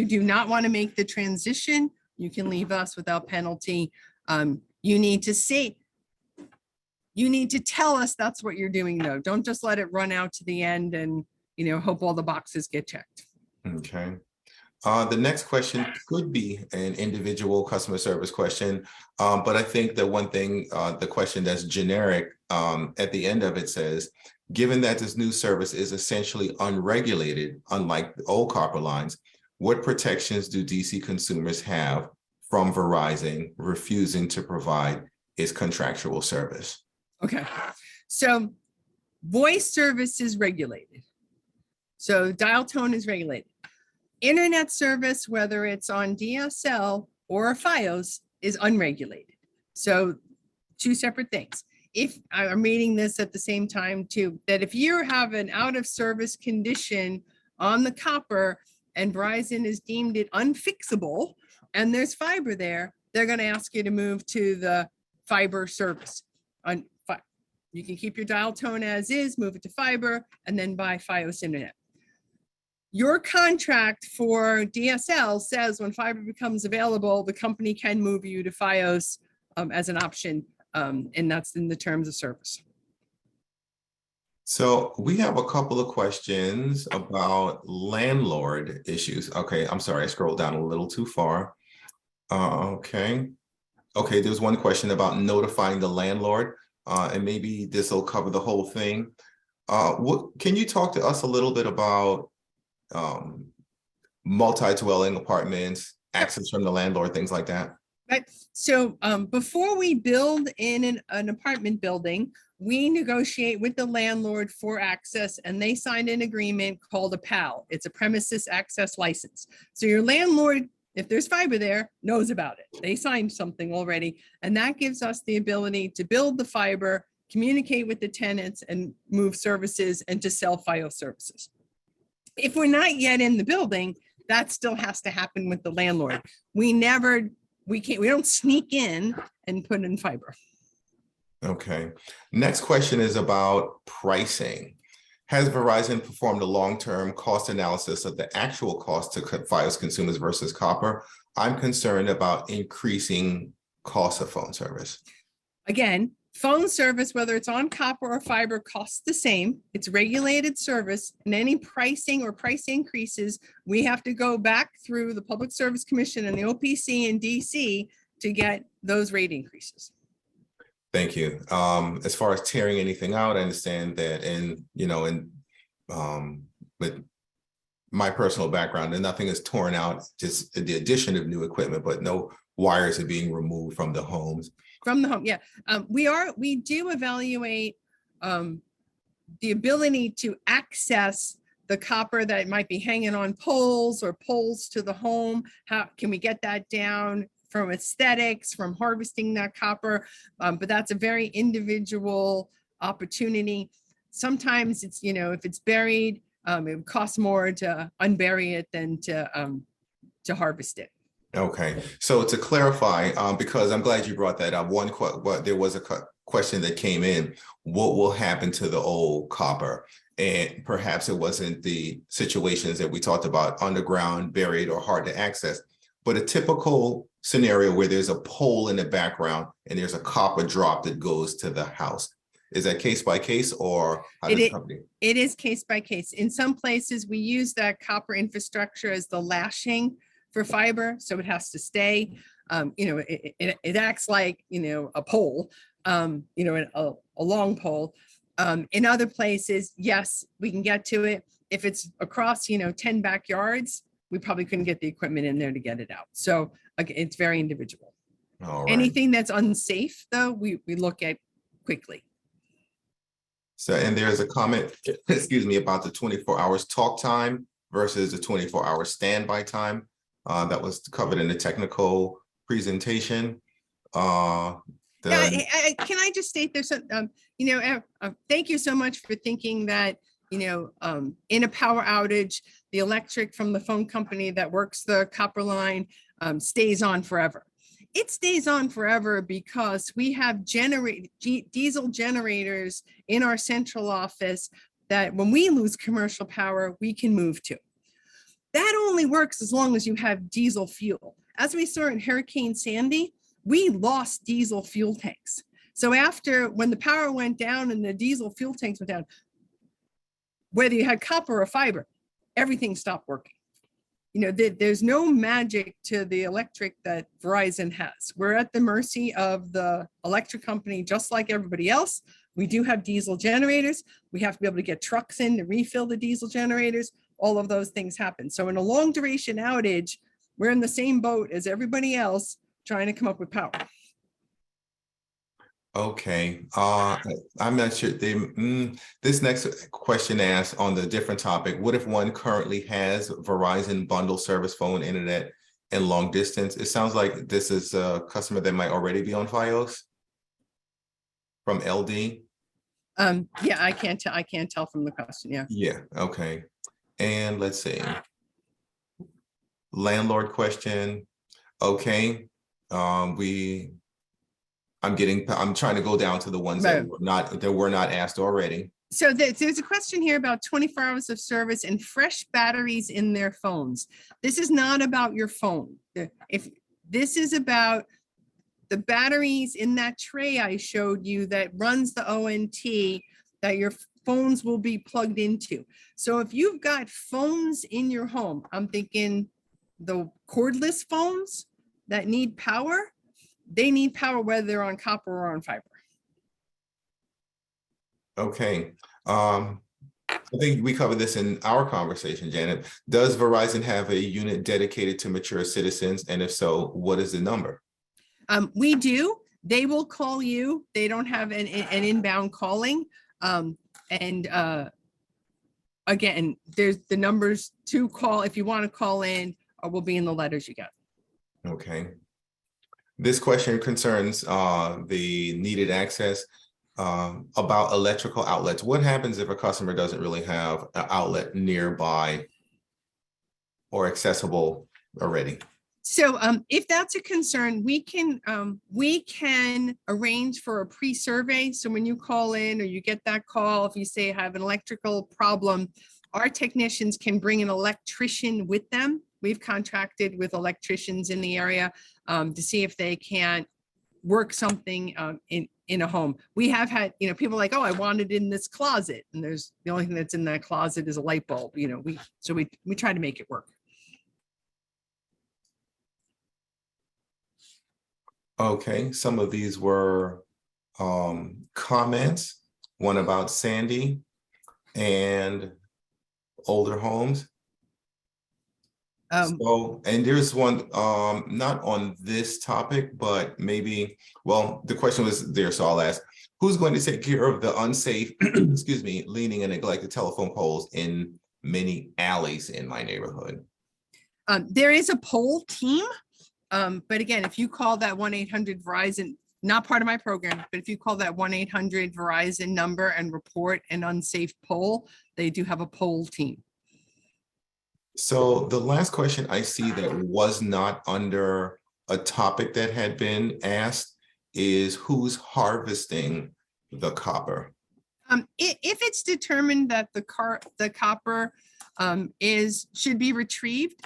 do not want to make the transition, you can leave us without penalty. You need to tell us that's what you're doing, though. Don't just let it run out to the end and hope all the boxes get checked. Okay. The next question could be an individual customer service question, but I think the one thing, the question that's generic at the end of it says, given that this new service is essentially unregulated, unlike the old copper lines, what protections do DC consumers have from Verizon refusing to provide its contractual service? Okay, so voice service is regulated. So dial tone is regulated. Internet service, whether it's on DSL or Fios, is unregulated. So two separate things. If I'm reading this at the same time too, that if you have an out of service condition on the copper and Verizon has deemed it unfixable and there's fiber there, they're going to ask you to move to the fiber service. You can keep your dial tone as is, move it to fiber, and then buy Fios internet. Your contract for DSL says when fiber becomes available, the company can move you to Fios as an option, and that's in the terms of service. So we have a couple of questions about landlord issues. Okay, I'm sorry, I scrolled down a little too far. Okay, there's one question about notifying the landlord, and maybe this will cover the whole thing. Can you talk to us a little bit about multi-dwelling apartments, access from the landlord, things like that? Right. So before we build in an apartment building, we negotiate with the landlord for access, and they signed an agreement called a PAL. It's a premises access license. So your landlord, if there's fiber there, knows about it. They signed something already, and that gives us the ability to build the fiber, communicate with the tenants, and move services, and to sell Fios services. If we're not yet in the building, that still has to happen with the landlord. We don't sneak in and put in fiber. Okay. Next question is about pricing. Has Verizon performed a long-term cost analysis of the actual cost to Fios consumers versus copper? I'm concerned about increasing cost of phone service. Again, phone service, whether it's on copper or fiber, costs the same. It's regulated service, and any pricing or price increases, we have to go back through the Public Service Commission and the OPC in DC to get those rate increases. Thank you. As far as tearing anything out, I understand that, with my personal background, and nothing is torn out, just the addition of new equipment, but no wires are being removed from the homes. From the home, yeah. We do evaluate the ability to access the copper that might be hanging on poles or poles to the home. How can we get that down from aesthetics, from harvesting that copper? But that's a very individual opportunity. Sometimes it's, if it's buried, it costs more to unbury it than to harvest it. Okay, so to clarify, because I'm glad you brought that up, there was a question that came in, what will happen to the old copper? And perhaps it wasn't the situations that we talked about, underground, buried, or hard to access, but a typical scenario where there's a pole in the background and there's a copper drop that goes to the house. Is that case by case, or how does the company? It is case by case. In some places, we use that copper infrastructure as the lashing for fiber, so it has to stay. It acts like a pole, you know, a long pole. In other places, yes, we can get to it. If it's across, you know, 10 backyards, we probably couldn't get the equipment in there to get it out. So again, it's very individual. All right. Anything that's unsafe, though, we look at quickly. So, and there's a comment, excuse me, about the 24 hours talk time versus the 24-hour standby time. That was covered in the technical presentation. Can I just state there's you know, thank you so much for thinking that, you know, in a power outage, the electric from the phone company that works the copper line stays on forever. It stays on forever because we have diesel generators in our central office that when we lose commercial power, we can move to. That only works as long as you have diesel fuel. As we saw in Hurricane Sandy, we lost diesel fuel tanks. So after, when the power went down and the diesel fuel tanks went down, whether you had copper or fiber, everything stopped working. You know, there's no magic to the electric that Verizon has. We're at the mercy of the electric company, just like everybody else. We do have diesel generators. We have to be able to get trucks in to refill the diesel generators. All of those things happen. So in a long duration outage, we're in the same boat as everybody else trying to come up with power. Okay, I'm not sure. This next question asks on the different topic, what if one currently has Verizon bundle service, phone, internet, and long distance? It sounds like this is a customer that might already be on Fios from LD. Yeah, I can't tell from the question. Yeah. Yeah, okay. And let's see. Landlord question. Okay. I'm trying to go down to the ones that were not asked already. So there's a question here about 24 hours of service and fresh batteries in their phones. This is not about your phone. If this is about the batteries in that tray I showed you that runs the ONT that your phones will be plugged into. So if you've got phones in your home, I'm thinking the cordless phones that need power, they need power whether they're on copper or on fiber. Okay. I think we covered this in our conversation, Janet. Does Verizon have a unit dedicated to mature citizens? And if so, what is the number? We do. They will call you. They don't have an inbound calling. Again, there's the numbers to call if you want to call in, or will be in the letters you get. Okay. This question concerns the needed access about electrical outlets. What happens if a customer doesn't really have an outlet nearby or accessible already? So if that's a concern, we can arrange for a pre-survey. So when you call in or you get that call, if you say I have an electrical problem, our technicians can bring an electrician with them. We've contracted with electricians in the area to see if they can work something in a home. We have had, you know, people like, oh, I want it in this closet, and there's the only thing that's in that closet is a light bulb. You know, we try to make it work. Okay, some of these were comments. One about Sandy and older homes. And there's one not on this topic, but maybe, well, the question was there, so I'll ask, who's going to take care of the unsafe, excuse me, leaning and neglected telephone poles in many alleys in my neighborhood? There is a pole team, but again, if you call that 1-800 Verizon, not part of my program, but if you call that 1-800 Verizon number and report an unsafe pole, they do have a pole team. So the last question I see that was not under a topic that had been asked is who's harvesting the copper? If it's determined that the copper should be retrieved,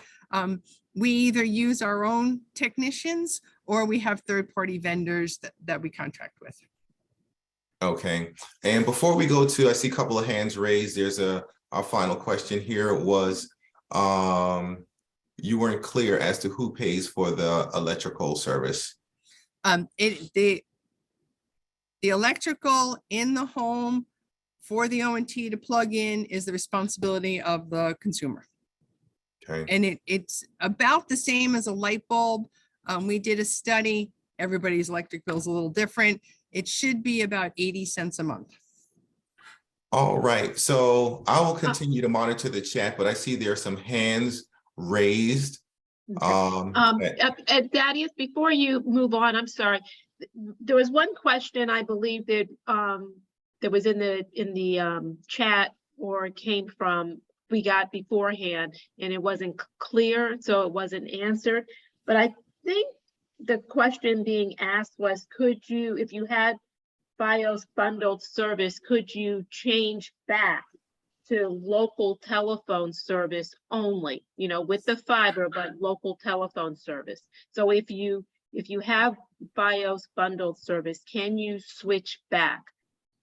we either use our own technicians or we have third-party vendors that we contract with. Okay, and before we go to, I see a couple of hands raised. There's our final question here was, you weren't clear as to who pays for the electrical service. The electrical in the home for the O&T to plug in is the responsibility of the consumer. Okay. And it's about the same as a light bulb. We did a study. Everybody's electric bill is a little different. It should be about 80 cents a month. All right, so I will continue to monitor the chat, but I see there are some hands raised. Thaddeus, before you move on, I'm sorry. There was one question I believe that that was in the chat, or came from, we got beforehand, and it wasn't clear, so it wasn't answered. But I think the question being asked was, could you, if you had FiOS bundled service, could you change back to local telephone service only, you know, with the fiber, but local telephone service? So if you have FiOS bundled service, can you switch back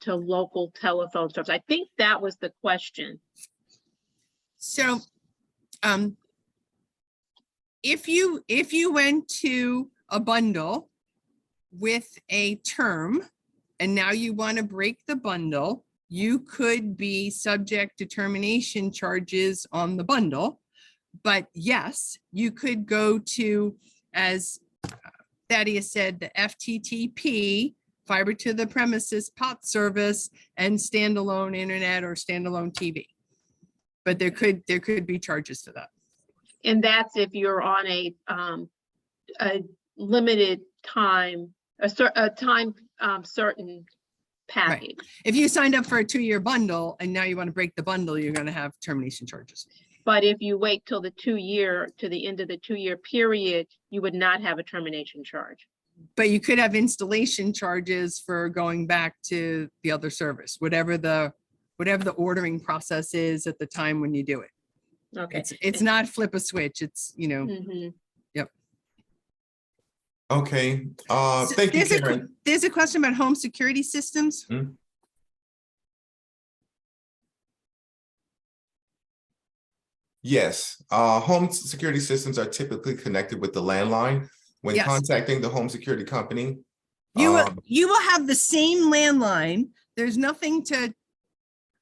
to local telephone service? I think that was the question. So if you went to a bundle with a term and now you want to break the bundle, you could be subject to termination charges on the bundle. But yes, you could go to, as Thaddeus said, the FTTP, fiber to the premises POT service, and standalone internet or standalone TV. But there could be charges to that. And that's if you're on a limited time, a time certain package. Right. If you signed up for a 2-year bundle and now you want to break the bundle, you're going to have termination charges. But if you wait till the to the end of the 2-year period, you would not have a termination charge. But you could have installation charges for going back to the other service, whatever the ordering process is at the time when you do it. Okay. It's not flip a switch. It's, you know. Mm-hmm. Yep. Okay. Thank you, Karen. There's a question about home security systems. Yes, home security systems are typically connected with the landline. When Yes. contacting the home security company, You will have the same landline. There's nothing to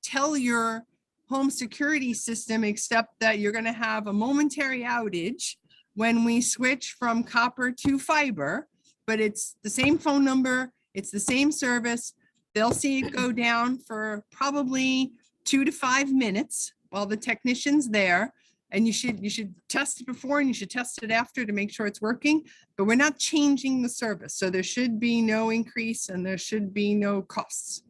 tell your home security system except that you're going to have a momentary outage when we switch from copper to fiber, but it's the same phone number, it's the same service. They'll see it go down for probably 2 to 5 minutes while the technician's there. And you should test it before and you should test it after to make sure it's working, but we're not changing the service. So there should be no increase and there should be no costs.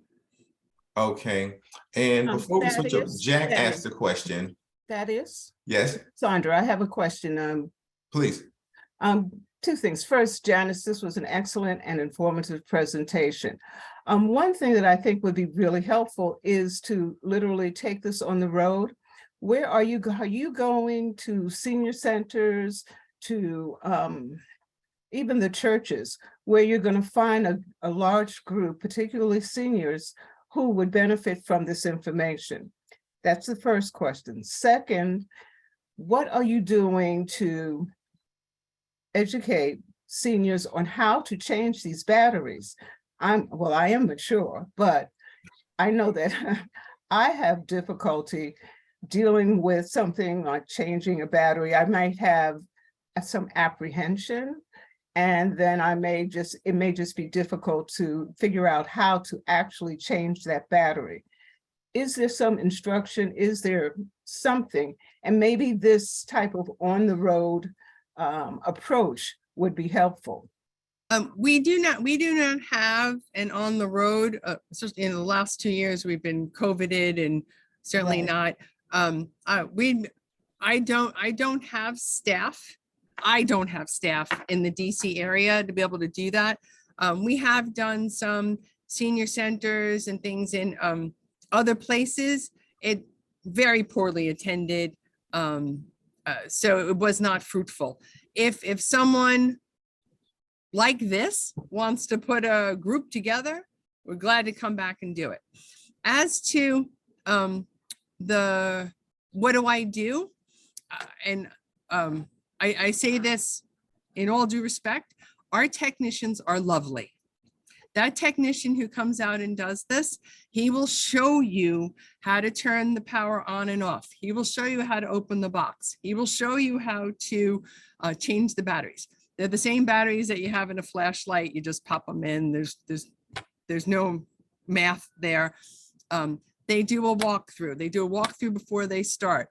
okay. And before we switch up, Jack asked a question. Thaddeus? Yes, Sandra, I have a question. please. 2 things. First, Janice, this was an excellent and informative presentation. One thing that I think would be really helpful is to literally take this on the road. Where are you going to senior centers, to even the churches, where you're going to find a large group, particularly seniors, who would benefit from this information? That's the first question. Second, what are you doing to educate seniors on how to change these batteries? I am mature, but I know that I have difficulty dealing with something like changing a battery. I might have some apprehension, and then it may just be difficult to figure out how to actually change that battery. Is there some instruction? Is there something? And maybe this type of on-the-road approach would be helpful. We do not have an on the road. Especially in the last 2 years, we've been COVIDed, and certainly Right. not. I don't have staff. I don't have staff in the DC area to be able to do that. We have done some senior centers and things in other places. It very poorly attended. So it was not fruitful. If someone like this wants to put a group together, we're glad to come back and do it. As to what do I do? I say this in all due respect, our technicians are lovely. That technician who comes out and does this, he will show you how to turn the power on and off. He will show you how to open the box. He will show you how to change the batteries. They're the same batteries that you have in a flashlight. You just pop them in. There's no math there. They do a walkthrough. They do a walkthrough before they start.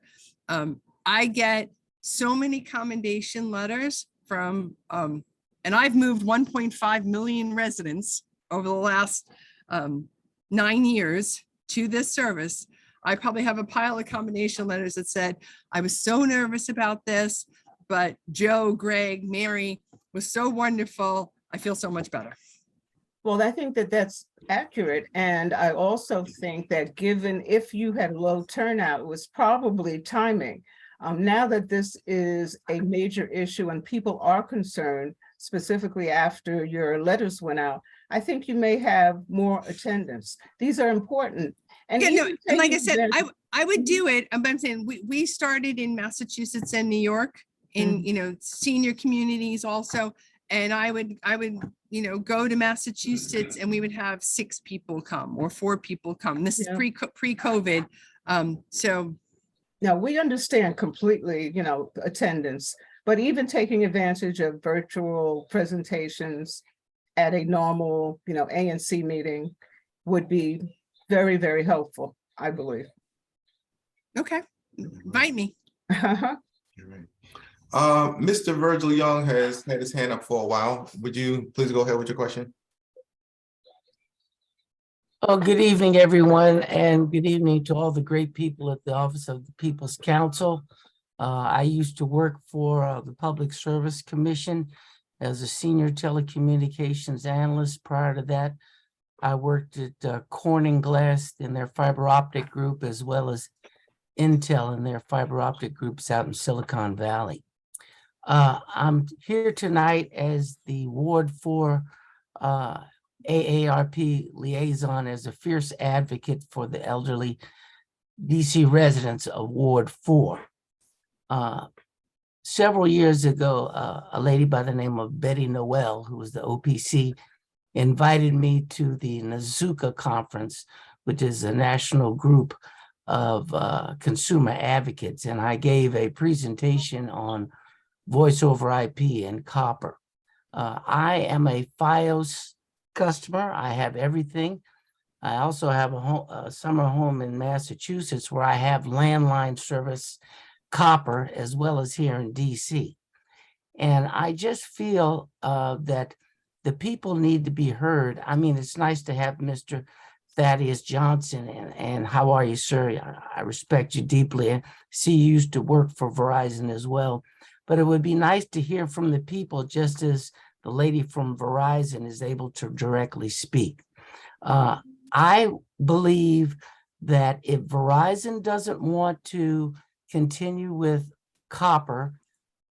I get so many commendation letters from, and I've moved 1.5 million residents over the last 9 years to this service. I probably have a pile of commendation letters that said, I was so nervous about this, but Joe, Greg, Mary was so wonderful. I feel so much better. Well, I think that that's accurate. And I also think that given if you had low turnout, it was probably timing. Now that this is a major issue and people are concerned, specifically after your letters went out, I think you may have more attendance. These are important. And Yeah, no, even and like I taking said, advantage- I would do it, but I'm saying we started in Massachusetts and New York in, senior communities also. And I would, go to Massachusetts and we would have 6 people come or 4 people come. This is Yeah. pre-COVID. So Now, we understand completely, attendance, but even taking advantage of virtual presentations at a normal, ANC meeting would be very, very helpful, I believe. okay, invite me. Mr. Virgil Young has had his hand up for a while. Would you please go ahead with your question? Oh, good evening, everyone, and good evening to all the great people at the Office of the People's Council. I used to work for the Public Service Commission as a senior telecommunications analyst. Prior to that, I worked at Corning Glass in their fiber optic group, as well as Intel in their fiber optic groups out in Silicon Valley. I'm here tonight as the Ward 4 AARP liaison, as a fierce advocate for the elderly DC residents of Ward 4. Several years ago, a lady by the name of Betty Noel, who was the OPC, invited me to the Nazuka conference, which is a national group of consumer advocates. And I gave a presentation on voice over IP and copper. I am a FiOS customer. I have everything. I also have a summer home in Massachusetts where I have landline service copper, as well as here in DC. And I just feel that the people need to be heard. I mean, it's nice to have Mr. Thaddeus Johnson, and how are you, sir? I respect you deeply and see you used to work for Verizon as well. But it would be nice to hear from the people, just as the lady from Verizon is able to directly speak. I believe that if Verizon doesn't want to continue with copper,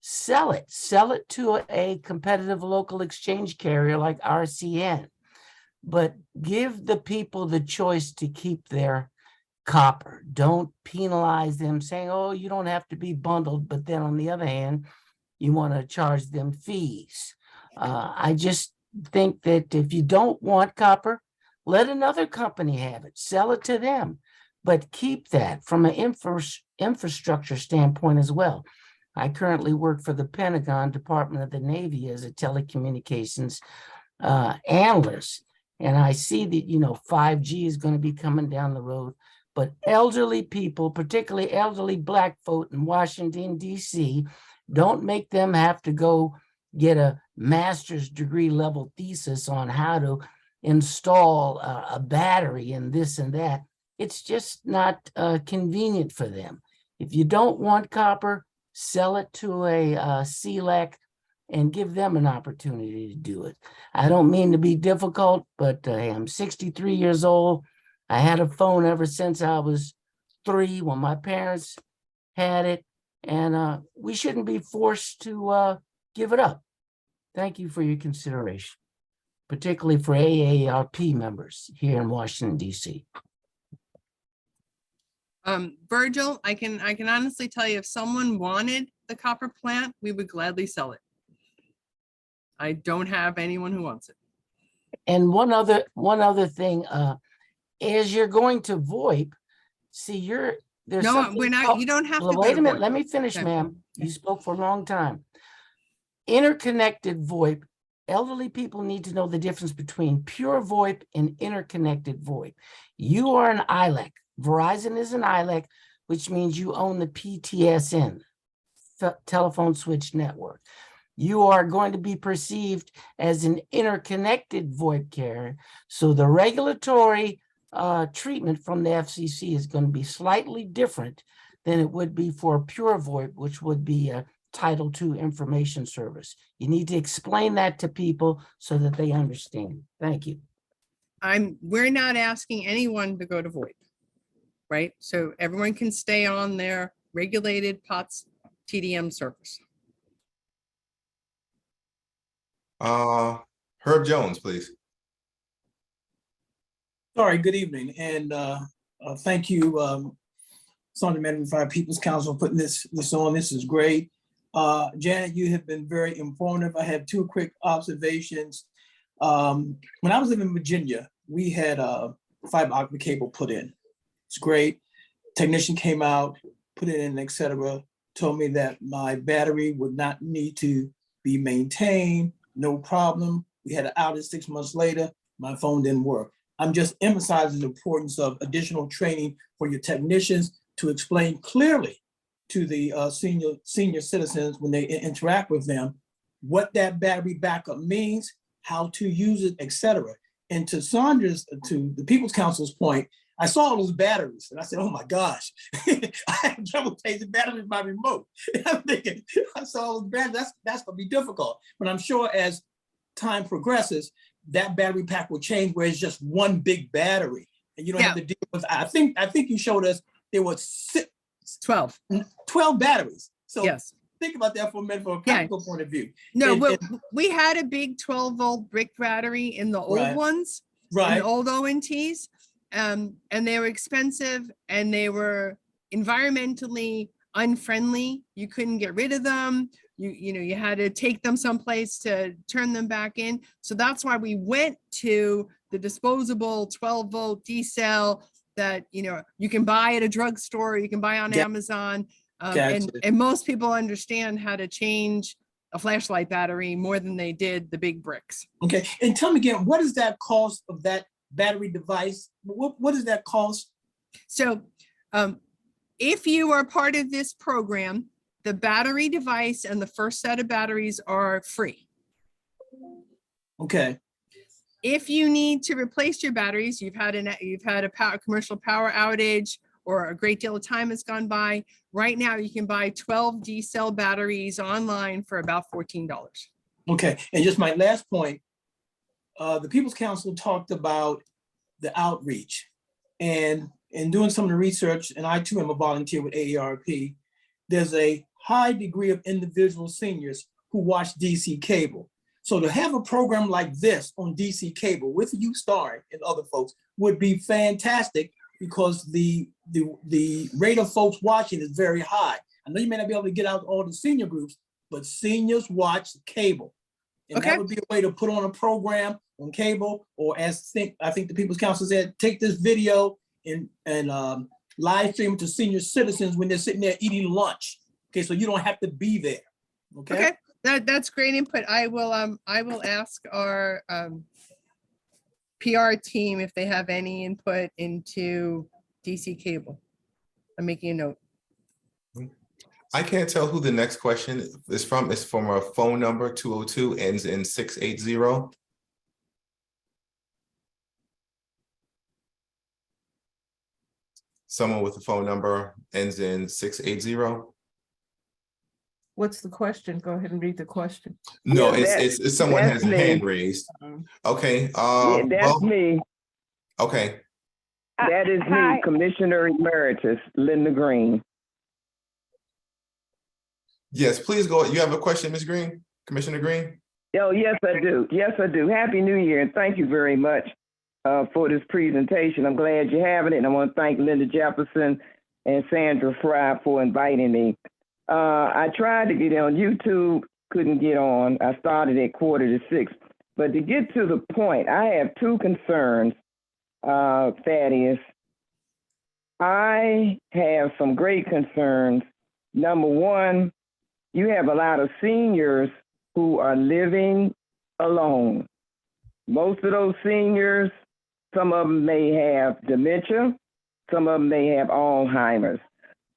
sell it to a competitive local exchange carrier like RCN, but give the people the choice to keep their copper. Don't penalize them saying, oh, you don't have to be bundled, but then on the other hand, you want to charge them fees. I just think that if you don't want copper, let another company have it, sell it to them, but keep that from an infrastructure standpoint as well. I currently work for the Pentagon Department of the Navy as a telecommunications analyst, and I see that 5G is going to be coming down the road, but elderly people, particularly elderly Black folk in Washington, D.C., don't make them have to go get a master's degree level thesis on how to install a battery and this and that. It's just not convenient for them. If you don't want copper, sell it to a CLEC and give them an opportunity to do it. I don't mean to be difficult, but I'm 63 years old. I had a phone ever since I was 3 when my parents had it, and we shouldn't be forced to give it up. Thank you for your consideration, particularly for AARP members here in Washington, D.C. Virgil, I can honestly tell you, if someone wanted the copper plant, we would gladly sell it. I don't have anyone who wants it. And one other thing, as you're going to VoIP, see, there's No, something we're not, called- you don't have to Well, go wait to a minute, voice. let me finish, Okay. ma'am. You spoke for a long time. Interconnected VoIP, elderly people need to know the difference between pure VoIP and interconnected VoIP. You are an ILEC. Verizon is an ILEC, which means you own the PTSN, telephone switch network. You are going to be perceived as an interconnected VoIP carrier. So the regulatory treatment from the FCC is going to be slightly different than it would be for a pure VoIP, which would be a Title II information service. You need to explain that to people so that they understand. Thank you. We're not asking anyone to go to VoIP, right? So everyone can stay on their regulated POTS TDM service. Herb Jones, please. Sorry, good evening, and thank you, Sandra Magnified People's Council, for putting this on. This is great. Janet, you have been very informative. I have two quick observations. When I was living in Virginia, we had fiber optic cable put in. It's great. Technician came out, put it in, etc. Told me that my battery would not need to be maintained, no problem. We had an outage 6 months later, my phone didn't work. I'm just emphasizing the importance of additional training for your technicians to explain clearly to the senior citizens when they interact with them what that battery backup means, how to use it, etc. And to Sandra's, to the People's Council's point, I saw all those batteries and I said, oh my gosh, I have trouble changing batteries with my remote. And I'm thinking, I saw all those batteries, that's gonna be difficult. But I'm sure as time progresses, that battery pack will change where it's just one big battery. And you don't have to deal with, I think you showed us there was 12 batteries. So yes, think about that for a minute from a practical point of view. No, we had a big 12-volt brick battery in the old ones, in the old ONTs. And they were expensive and they were environmentally unfriendly. You couldn't get rid of them. You had to take them someplace to turn them back in. So that's why we went to the disposable 12-volt D-cell that you can buy at a drugstore, you can buy on Amazon. And most people understand how to change a flashlight battery more than they did the big bricks. Okay, and tell me again, what is that cost of that battery device? What does that cost? So if you are part of this program, the battery device and the first set of batteries are free. Okay. If you need to replace your batteries, you've had a commercial power outage or a great deal of time has gone by, right now you can buy 12 D-cell batteries online for about $14. Okay, and just my last point, the People's Council talked about the outreach, and in doing some of the research, and I too am a volunteer with AARP, there's a high degree of individual seniors who watch DC cable. So to have a program like this on DC cable with you starring and other folks would be fantastic, because the rate of folks watching is very high. I know you may not be able to get out all the senior groups, but seniors watch cable. And that would be a way to put on a program on cable, or I think the People's Council said, take this video and live stream it to senior citizens when they're sitting there eating lunch. Okay, so you don't have to be there. Okay. That's great input. I will ask our PR team if they have any input into DC cable. I'm making a note. I can't tell who the next question is from. It's from a phone number 202, ends in 680. Someone with the phone number ends in 680. What's the question? Go ahead and read the question. No, it's someone has a hand raised. Okay. That's me. Okay. That is me, Commissioner Emeritus Linda Green. Yes, please go. You have a question, Ms. Green? Commissioner Green? Oh, yes, I do. Yes, I do. Happy New Year, and thank you very much for this presentation. I'm glad you're having it, and I want to thank Linda Jefferson and Sandra Fry for inviting me. I tried to get on YouTube, couldn't get on. I started at 5:45. But to get to the point, I have two concerns, Thaddeus. I have some great concerns. Number one, you have a lot of seniors who are living alone. Most of those seniors, some of them may have dementia, some of them may have Alzheimer's.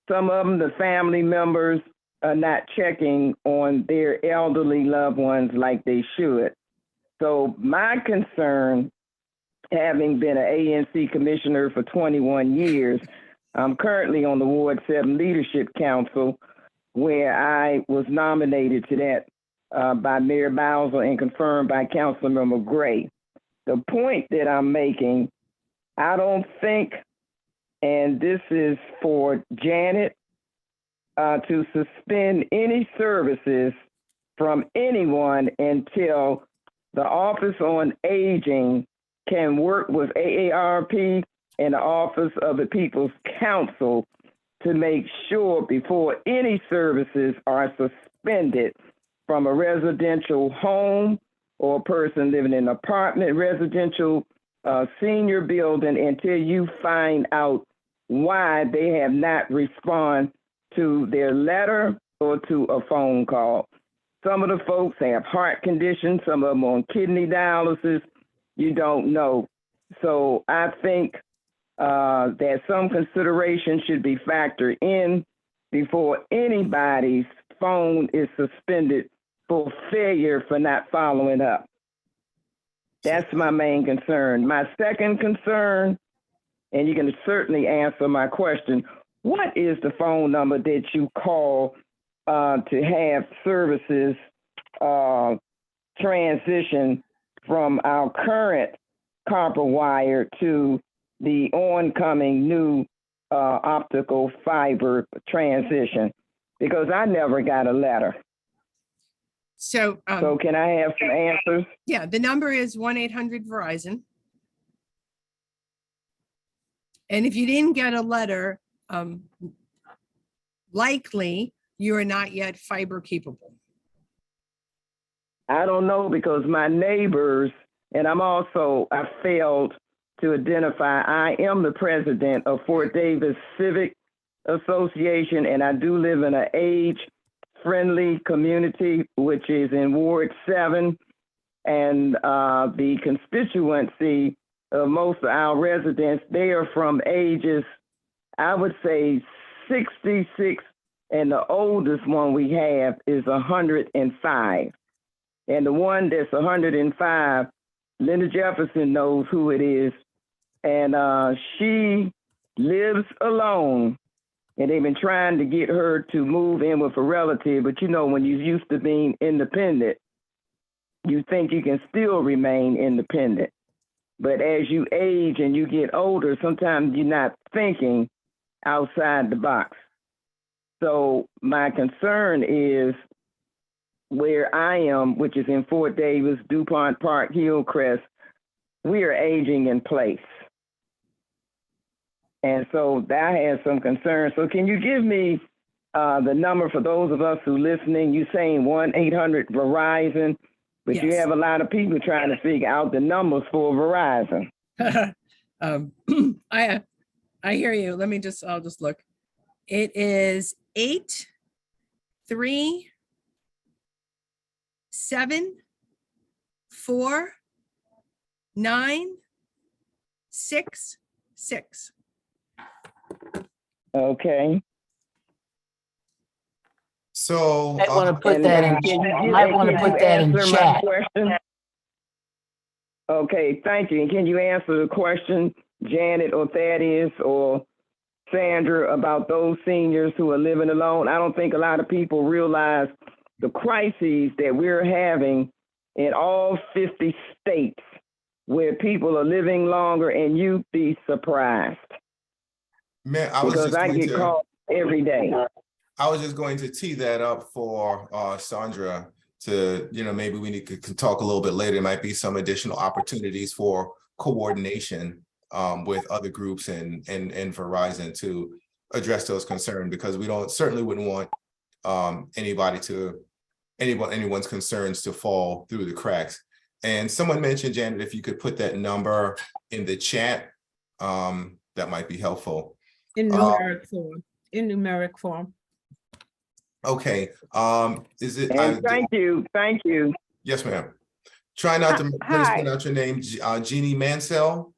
Some of them, the family members, are not checking on their elderly loved ones like they should. So my concern, having been an ANC commissioner for 21 years, I'm currently on the Ward 7 Leadership Council, where I was nominated to that by Mayor Bowser and confirmed by Councilmember Gray. The point that I'm making, I don't think, and this is for Janet, to suspend any services from anyone until the Office on Aging can work with AARP and the Office of the People's Council to make sure before any services are suspended from a residential home or a person living in an apartment, residential senior building, until you find out why they have not responded to their letter or to a phone call. Some of the folks have heart conditions, some of them on kidney dialysis, you don't know. So I think that some consideration should be factored in before anybody's phone is suspended for failure for not following up. That's my main concern. My second concern, and you can certainly answer my question, what is the phone number that you call to have services transition from our current copper wire to the oncoming new optical fiber transition? Because I never got a letter. So can I have some answers? yeah, the number is 1-800-VERIZON. And if you didn't get a letter, likely you are not yet fiber capable. I don't know, because my neighbors, and I failed to identify, I am the president of Fort Davis Civic Association, and I do live in an age-friendly community, which is in Ward 7, and the constituency of most of our residents, they are from ages, I would say 66, and the oldest one we have is 105. And the one that's 105, Linda Jefferson knows who it is, and she lives alone. And they've been trying to get her to move in with a relative, but you know, when you're used to being independent, you think you can still remain independent. But as you age and you get older, sometimes you're not thinking outside the box. So my concern is where I am, which is in Fort Davis, DuPont Park, Hillcrest, we are aging in place. And so that has some concern. So can you give me the number for those of us who listening? You're saying 1-800-VERIZON, but Yes. you have a lot of people trying to figure out the numbers for Verizon. I hear you. I'll just look. It is 837-4-9-6-6. Okay. So I want to put that in. Can Might want to you put that in answer my chat. question? Okay, thank you. And can you answer the question, Janet or Thaddeus or Sandra, about those seniors who are living alone? I don't think a lot of people realize the crises that we're having in all 50 states where people are living longer, and you'd be surprised. Man, I was Because just I going get to, called every day. I was just going to tee that up for Sandra to, maybe we need to talk a little bit later. There might be some additional opportunities for coordination with other groups and Verizon to address those concerns, because we certainly wouldn't want anyone's concerns to fall through the cracks. And someone mentioned, Janet, if you could put that number in the chat, that might be helpful. In numeric form, in numeric form. Okay, is it? And thank you. Yes, ma'am. Try not to Hi. mispronounce your name, Jeannie Mansell.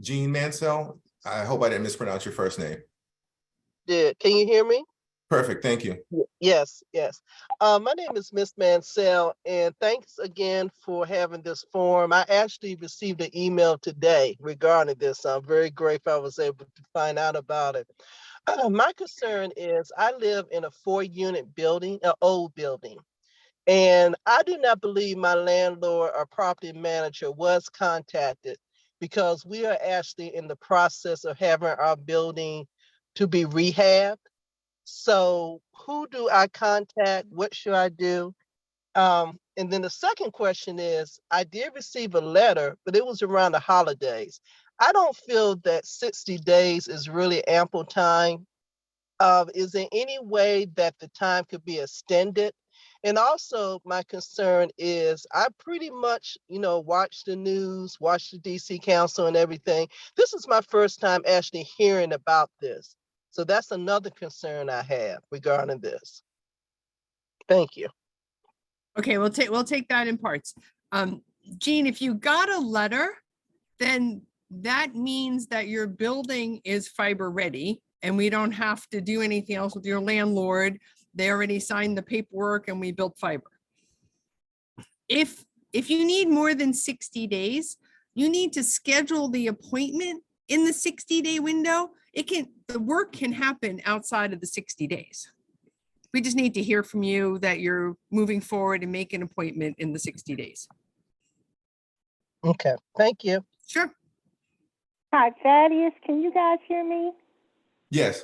Jean Mansell. I hope I didn't mispronounce your first name. Can you hear me? Perfect, thank you. Yes. My name is Miss Mansell, and thanks again for having this forum. I actually received an email today regarding this. I'm very grateful I was able to find out about it. My concern is I live in a 4-unit building, an old building, and I do not believe my landlord or property manager was contacted because we are actually in the process of having our building to be rehabbed. So who do I contact? What should I do? And then the second question is, I did receive a letter, but it was around the holidays. I don't feel that 60 days is really ample time. Is there any way that the time could be extended? And also my concern is I pretty much, watch the news, watch the DC Council and everything. This is my first time actually hearing about this. So that's another concern I have regarding this. Thank you. Okay, we'll take that in parts. Jean, if you got a letter, then that means that your building is fiber ready and we don't have to do anything else with your landlord. They already signed the paperwork and we built fiber. If you need more than 60 days, you need to schedule the appointment in the 60-day window. The work can happen outside of the 60 days. We just need to hear from you that you're moving forward and make an appointment in the 60 days. Okay, thank you. Sure. Hi, Thaddeus, can you guys hear me? Yes.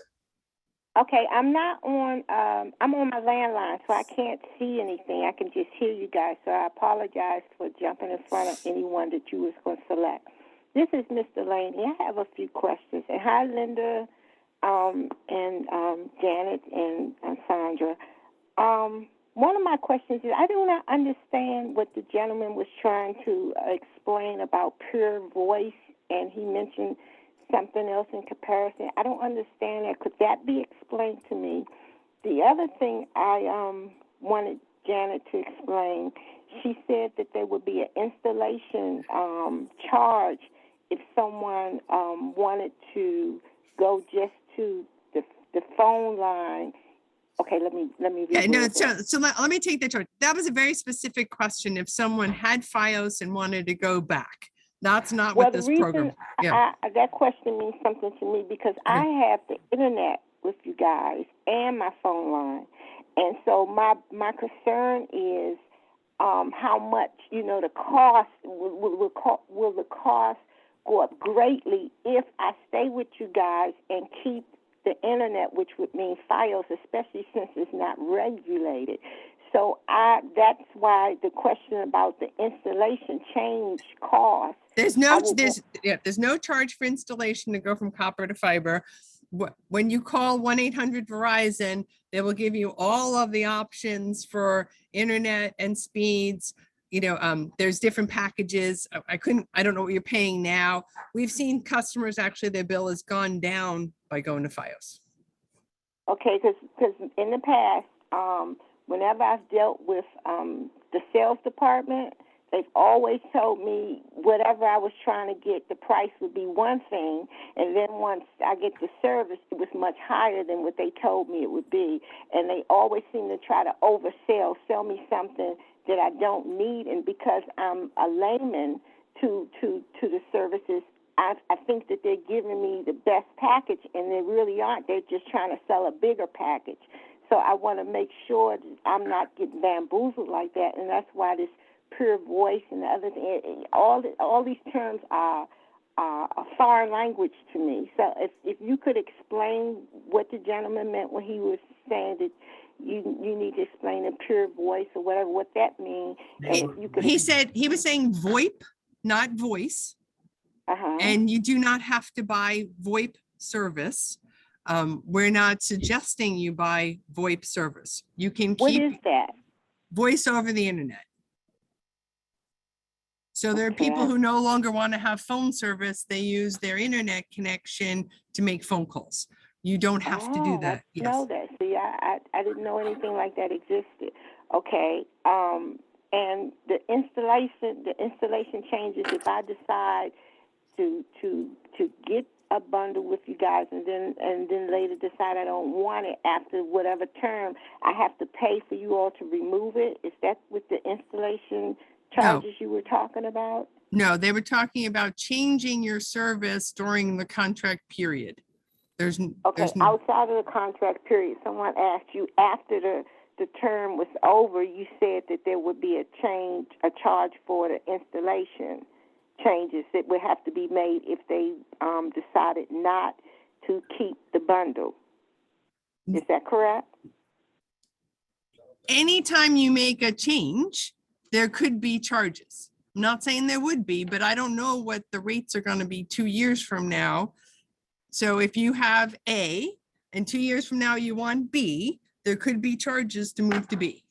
Okay, I'm on my landline, so I can't see anything. I can just hear you guys, so I apologize for jumping in front of anyone that you was going to select. This is Mr. Laney. I have a few questions. And hi, Linda, and Janet and Sandra. One of my questions is, I do not understand what the gentleman was trying to explain about pure voice, and he mentioned something else in comparison. I don't understand that. Could that be explained to me? The other thing I wanted Janet to explain, she said that there would be an installation charge if someone wanted to go just to the phone line. Okay, let me Yeah, no, so let me take that charge. That was a very specific question. If someone had FiOS and wanted to go back, that's not what this program. Yeah. That question means something to me because I have the internet with you guys and my phone line, and so my concern is how much the cost will the cost go up greatly if I stay with you guys and keep the internet, which would mean FiOS, especially since it's not regulated. So that's why the question about the installation change cost. There's no charge for installation to go from copper to fiber. When you call 1-800 Verizon, they will give you all of the options for internet and speeds. There's different packages. I don't know what you're paying now. We've seen customers, actually, their bill has gone down by going to FiOS. Okay, because in the past, whenever I've dealt with the sales department, they've always told me whatever I was trying to get, the price would be one thing, and then once I get the service, it was much higher than what they told me it would be. And they always seem to try to oversell, sell me something that I don't need. And because I'm a layman to the services, I think that they're giving me the best package, and they really aren't. They're just trying to sell a bigger package. So I want to make sure that I'm not getting bamboozled like that, and that's why this pure voice and the other thing, all these terms are a foreign language to me. So if you could explain what the gentleman meant when he was saying that you need to explain a pure voice or whatever, what that means. He was saying VoIP, not voice. And you do not have to buy VoIP service. We're not suggesting you buy VoIP service. You can keep. What is that? voice over the internet. So there are Okay, people who no longer want to have phone service. They use their internet connection to make phone calls. You don't have to do that. I didn't know that. See, I didn't know anything like that existed. Okay. And the installation changes if I decide to get a bundle with you guys and then later decide I don't want it after whatever term, I have to pay for you all to remove it. Is that with the installation charges you were talking about? No, they were talking about changing your service during the contract period. Okay, outside of the contract period, someone asked you after the term was over, you said that there would be a charge for the installation changes that would have to be made if they decided not to keep the bundle. Is that correct? Anytime you make a change, there could be charges. I'm not saying there would be, but I don't know what the rates are going to be 2 years from now. So if you have A and 2 years from now you want B, there could be charges to move to B.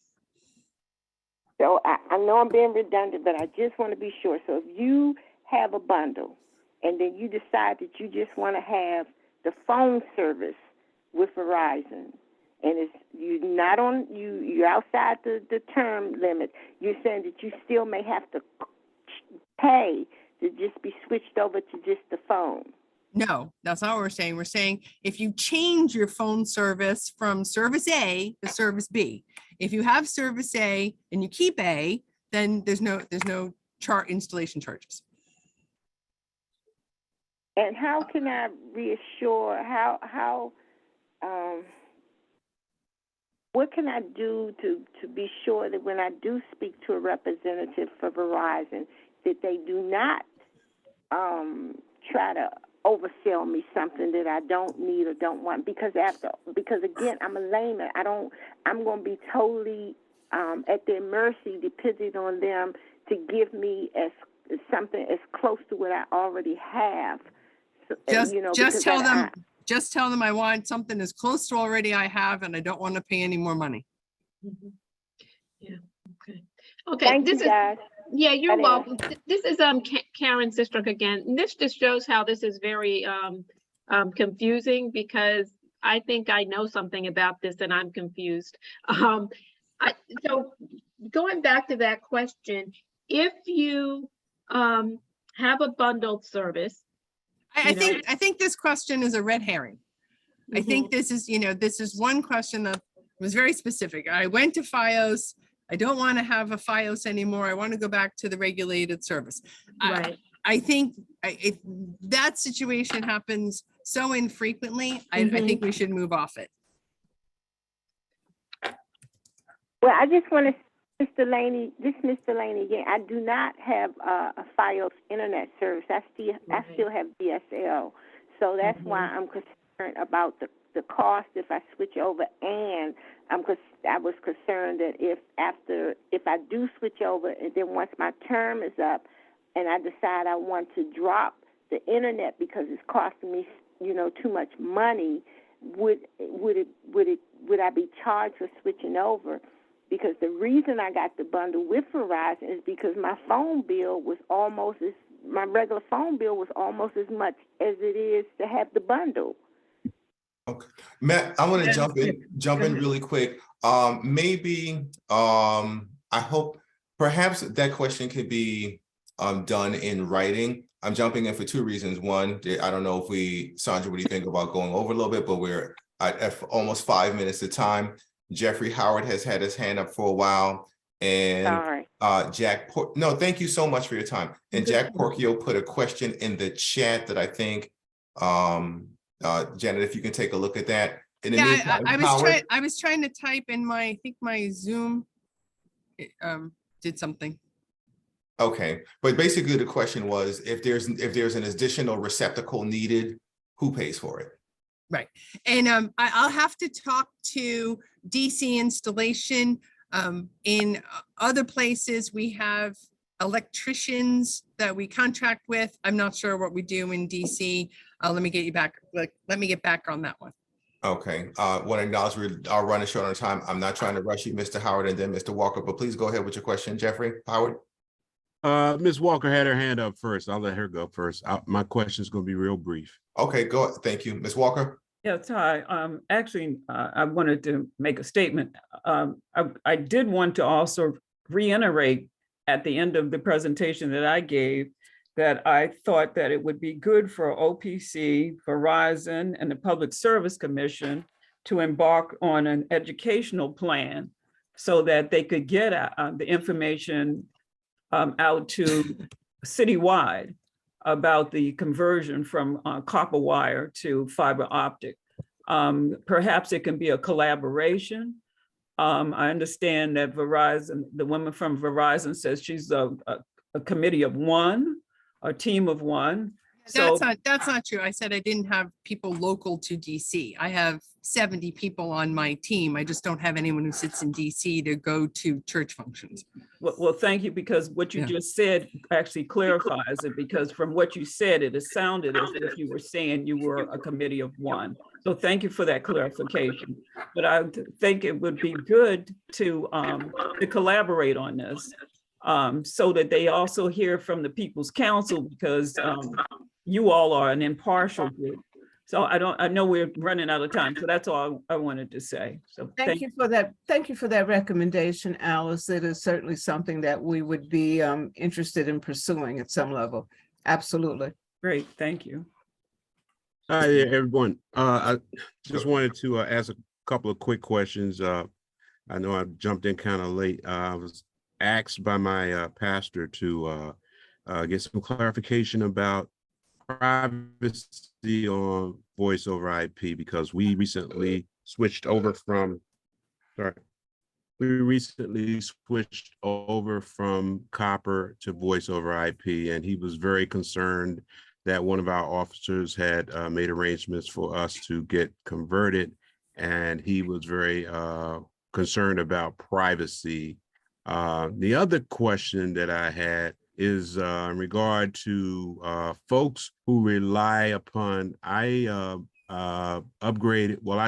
So I know I'm being redundant, but I just want to be sure. So if you have a bundle and then you decide that you just want to have the phone service with Verizon, and you're outside the term limit, you're saying that you still may have to pay to just be switched over to just the phone. No, that's not what we're saying. We're saying if you change your phone service from service A to service B, if you have service A and you keep A, then there's no installation charges. And how can I reassure, what can I do to be sure that when I do speak to a representative for Verizon, that they do not try to oversell me something that I don't need or don't want? Because again, I'm a layman. I'm going to be totally at their mercy, depending on them to give me something as close to what I already have. So, just tell them I want something as close to already I have, and I don't want to pay any more money. Mm-hmm. Yeah. Okay. Okay. Thank you, guys. Yeah, you're welcome. This is Karen Sistrunk again. This just shows how this is very confusing, because I think I know something about this and I'm confused. So going back to that question, if you have a bundled service, I think this question is a red herring. Mm-hmm. I think this is one question that was very specific. I went to FiOS. I don't want to have a FiOS anymore. I want to go back to the regulated service. Right. I think if that situation happens so infrequently, I think we should move off it. Well, I just want to, Mr. Laney again. I do not have a FiOS internet service. I still have DSL, so that's why I'm concerned about the cost if I switch over, and I was concerned that if I do switch over, and then once my term is up, and I decide I want to drop the internet because it's costing me, too much money, would I be charged for switching over? Because the reason I got the bundle with Verizon is because my regular phone bill was almost as much as it is to have the bundle. Okay, Matt, I want to jump in really quick. Maybe I hope perhaps that question could be done in writing. I'm jumping in for two reasons. One, I don't know if Sandra, what do you think about going over a little bit, but we're at almost 5 minutes of time. Jeffrey Howard has had his hand up for a while, and no, thank you so much for your time. And Jack Porchio put a question in the chat that I think, Janet, if you can take a look at that. I was trying to type in my Zoom did something. Okay, but basically the question was, if there's an additional receptacle needed, who pays for it? Right. And I'll have to talk to DC installation. In other places, we have electricians that we contract with. I'm not sure what we do in DC. Let me get back on that one. Okay, want to acknowledge we are running short on time. I'm not trying to rush you, Mr. Howard, and then Mr. Walker, but please go ahead with your question, Jeffrey Howard. Ms. Walker had her hand up first. I'll let her go first. My question is going to be real brief. Okay, go. Thank you, Ms. Walker. Yes, hi. Actually, I wanted to make a statement. I did want to also reiterate at the end of the presentation that I gave that I thought that it would be good for OPC, Verizon, and the Public Service Commission to embark on an educational plan so that they could get the information out to citywide about the conversion from copper wire to fiber optic. Perhaps it can be a collaboration. I understand that Verizon, the woman from Verizon says she's a committee of one, a team of one. So That's not true. I said I didn't have people local to DC. I have 70 people on my team. I just don't have anyone who sits in DC to go to church functions. well, thank you, because what you just said actually clarifies it, because from what you said, it sounded as if you were saying you were a committee of one. So thank you for that clarification. But I think it would be good to collaborate on this so that they also hear from the People's Council, because you all are an impartial group. So I know we're running out of time. So that's all I wanted to say. So Thank you for that. Thank you for that recommendation, Alice. It is certainly something that we would be interested in pursuing at some level. Absolutely. Great, thank you. Hi there, everyone. I just wanted to ask a couple of quick questions. I know I jumped in kind of late. I was asked by my pastor to get some clarification about privacy on voice over IP, because we recently switched over from copper to voice over IP, and he was very concerned that one of our officers had made arrangements for us to get converted, and he was very concerned about privacy. The other question that I had is in regard to folks who rely upon, I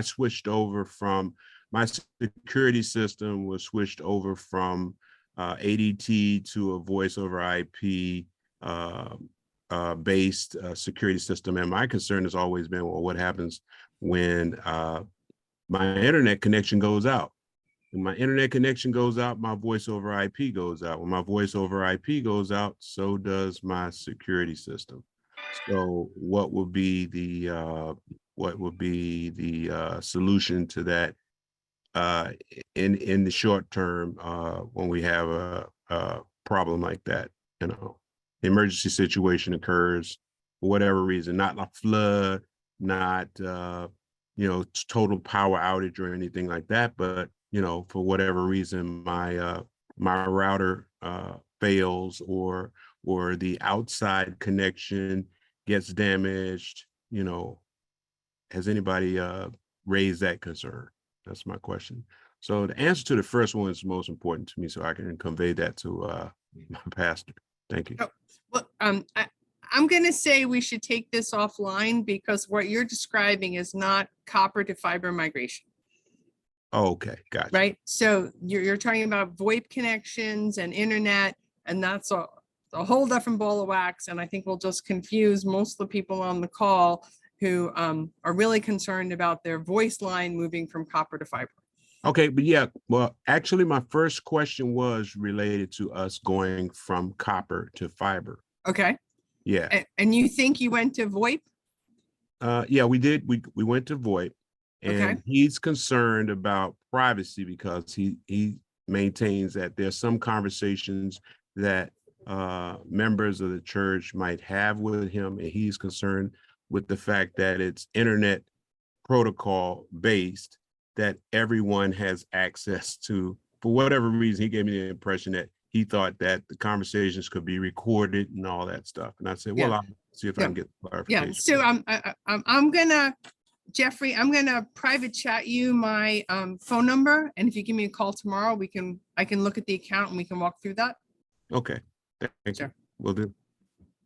switched over from, my security system was switched over from ADT to a voice over IP based security system. And my concern has always been, well, what happens when my internet connection goes out? When my internet connection goes out, my voice over IP goes out. When my voice over IP goes out, so does my security system. So what would be the solution to that in the short term when we have a problem like that? You know, emergency situation occurs for whatever reason, not a flood, not total power outage or anything like that, but for whatever reason, my router fails, or the outside connection gets damaged. Has anybody raised that concern? That's my question. So the answer to the first one is most important to me, so I can convey that to my pastor. Thank you. Oh, well, I'm going to say we should take this offline, because what you're describing is not copper to fiber migration. Oh, okay, gotcha. Right. So you're talking about VoIP connections and internet, and that's a whole different ball of wax. And I think we'll just confuse most of the people on the call who are really concerned about their voice line moving from copper to fiber. Okay, but yeah, well, actually, my first question was related to us going from copper to fiber. Okay. Yeah. And you think you went to VoIP? Yeah, we did. We went to VoIP. And okay. He's concerned about privacy because he maintains that there's some conversations that members of the church might have with him, and he's concerned with the fact that it's internet protocol based, that everyone has access to. For whatever reason, he gave me the impression that he thought that the conversations could be recorded and all that stuff. And I said, well, I'll see if I can get clarification. Yeah. So I'm gonna. Jeffrey, I'm going to private chat you my phone number. And if you give me a call tomorrow, I can look at the account and we can walk through that. Okay. Thank you. Will do.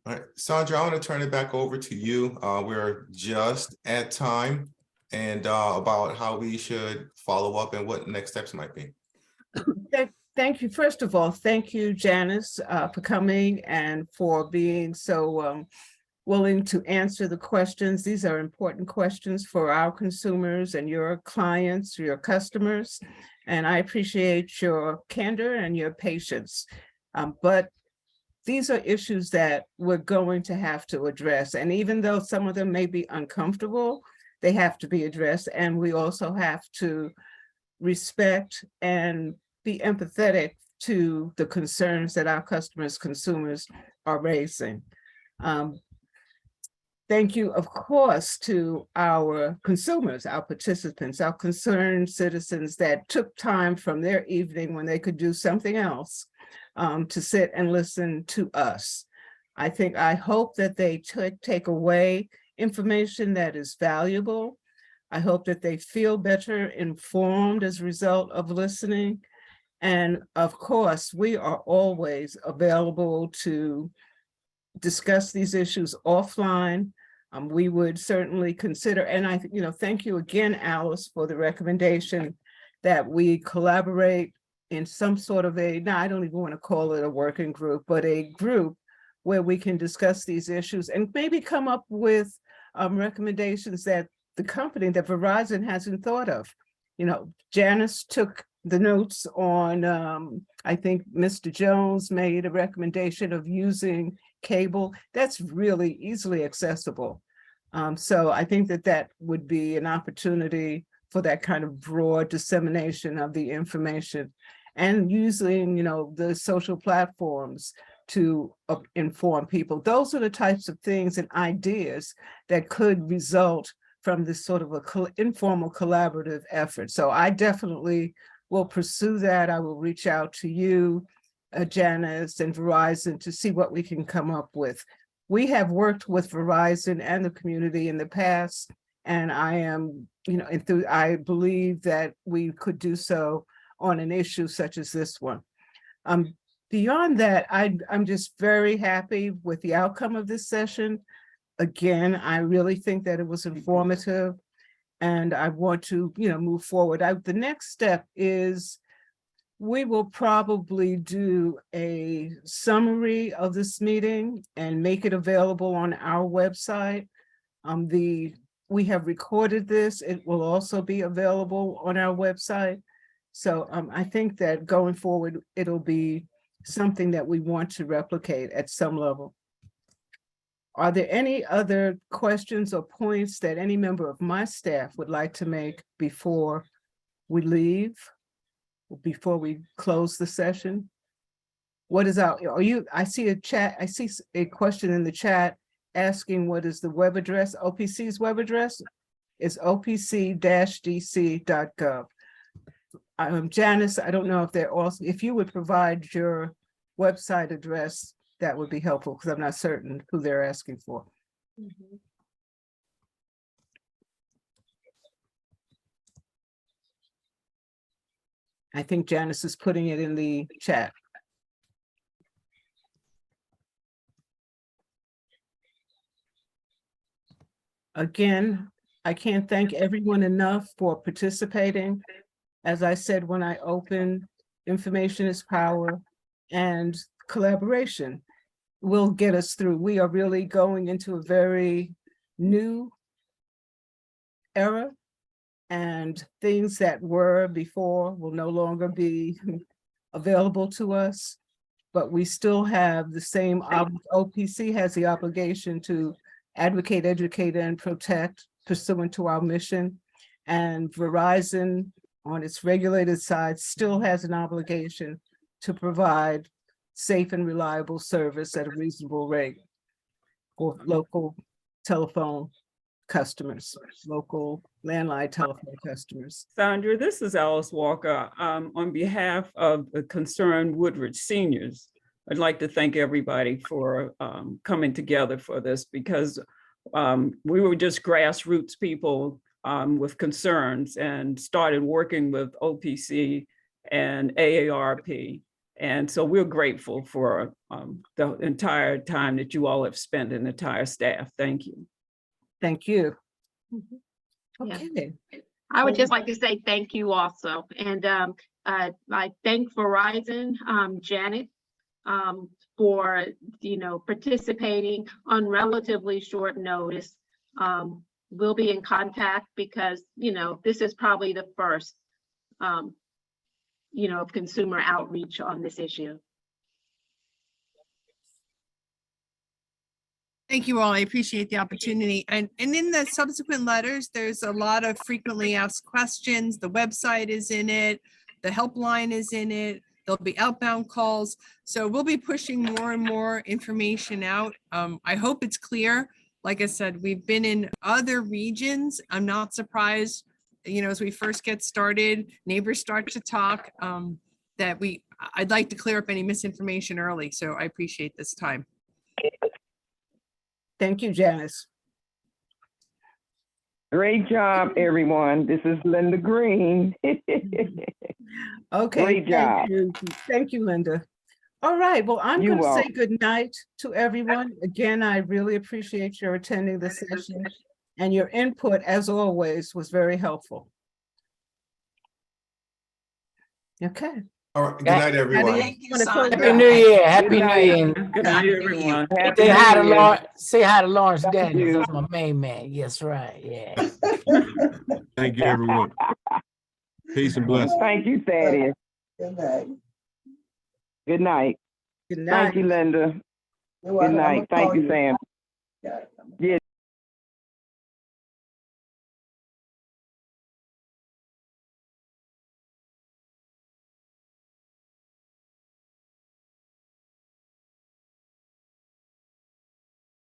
All right, Sandra, I want to turn it back over to you. We're just at time. and about how we should follow up and what next steps might be. Thank you. First of all, thank you, Janice, for coming and for being so willing to answer the questions. These are important questions for our consumers and your clients, your customers. And I appreciate your candor and your patience. But these are issues that we're going to have to address. And even though some of them may be uncomfortable, they have to be addressed. And we also have to respect and be empathetic to the concerns that our customers, consumers are raising. Thank you, of course, to our consumers, our participants, our concerned citizens that took time from their evening when they could do something else to sit and listen to us. I hope that they take away information that is valuable. I hope that they feel better informed as a result of listening. And of course, we are always available to discuss these issues offline. We would certainly consider, and thank you again, Alice, for the recommendation that we collaborate in some sort of I don't even want to call it a working group, but a group where we can discuss these issues and maybe come up with recommendations that the company, that Verizon hasn't thought of. Janice took the notes on, I think Mr. Jones made a recommendation of using cable. That's really easily accessible. So I think that would be an opportunity for that kind of broad dissemination of the information, and using, the social platforms to inform people. Those are the types of things and ideas that could result from this sort of informal collaborative effort. So I definitely will pursue that. I will reach out to you, Janice, and Verizon to see what we can come up with. We have worked with Verizon and the community in the past, and I am, I believe that we could do so on an issue such as this one. Beyond that, I'm just very happy with the outcome of this session. Again, I really think that it was informative, and I want to, move forward. The next step is we will probably do a summary of this meeting and make it available on our website. We have recorded this. It will also be available on our website. So I think that going forward, it'll be something that we want to replicate at some level. Are there any other questions or points that any member of my staff would like to make before we leave, before we close the session? What is out? I see a chat. I see a question in the chat asking what is the web address. OPC's web address is opc-dc.gov. Janice, I don't know if you would provide your website address, that would be helpful, because I'm not certain who they're asking for. Mm-hmm. I think Janice is putting it in the chat. Again, I can't thank everyone enough for participating. As I said when I opened, information is power, and collaboration will get us through. We are really going into a very new era, and things that were before will no longer be available to us, but we still have the same, OPC has the obligation to advocate, educate, and protect pursuant to our mission. And Verizon, on its regulated side, still has an obligation to provide safe and reliable service at a reasonable rate for local telephone customers, local landline telephone customers. Sandra, this is Alice Walker. On behalf of the Concerned Woodridge Seniors, I'd like to thank everybody for coming together for this, because we were just grassroots people with concerns, and started working with OPC and AARP. And so we're grateful for the entire time that you all have spent, and the entire staff. Thank you. Thank you. Mm-hmm. Yeah. Okay. I would just like to say thank you also. And I thank Verizon, Janet, for, participating on relatively short notice. We'll be in contact because, this is probably the first, of consumer outreach on this issue. Thank you all. I appreciate the opportunity. And in the subsequent letters, there's a lot of frequently asked questions. The website is in it. The helpline is in it. There'll be outbound calls. So we'll be pushing more and more information out. I hope it's clear. Like I said, we've been in other regions. I'm not surprised, as we first get started, neighbors start to talk, I'd like to clear up any misinformation early. So I appreciate this time. Thank you, Janice. Great job, everyone. This is Linda Green. Okay. Great job. Thank you, Linda. All right. Well, I'm You're going to say welcome. good night to everyone. Again, I really appreciate your attending the session, and your input, as always, was very helpful. Okay. All right, good night, everyone. Thank you, Sandra. Happy New Year. Happy Good New night. Year. Good night, everyone. Happy Say hi to New Year. Lawrence. Say hi to Lawrence Thank Daniels. you. That's my main man. Yes, right. Yeah. Thank you, everyone. Peace and blessings. Thank you, Thaddeus. Good night. Good night. Good night. Thank you, Linda. Good night. Thank you, Sam. Yeah.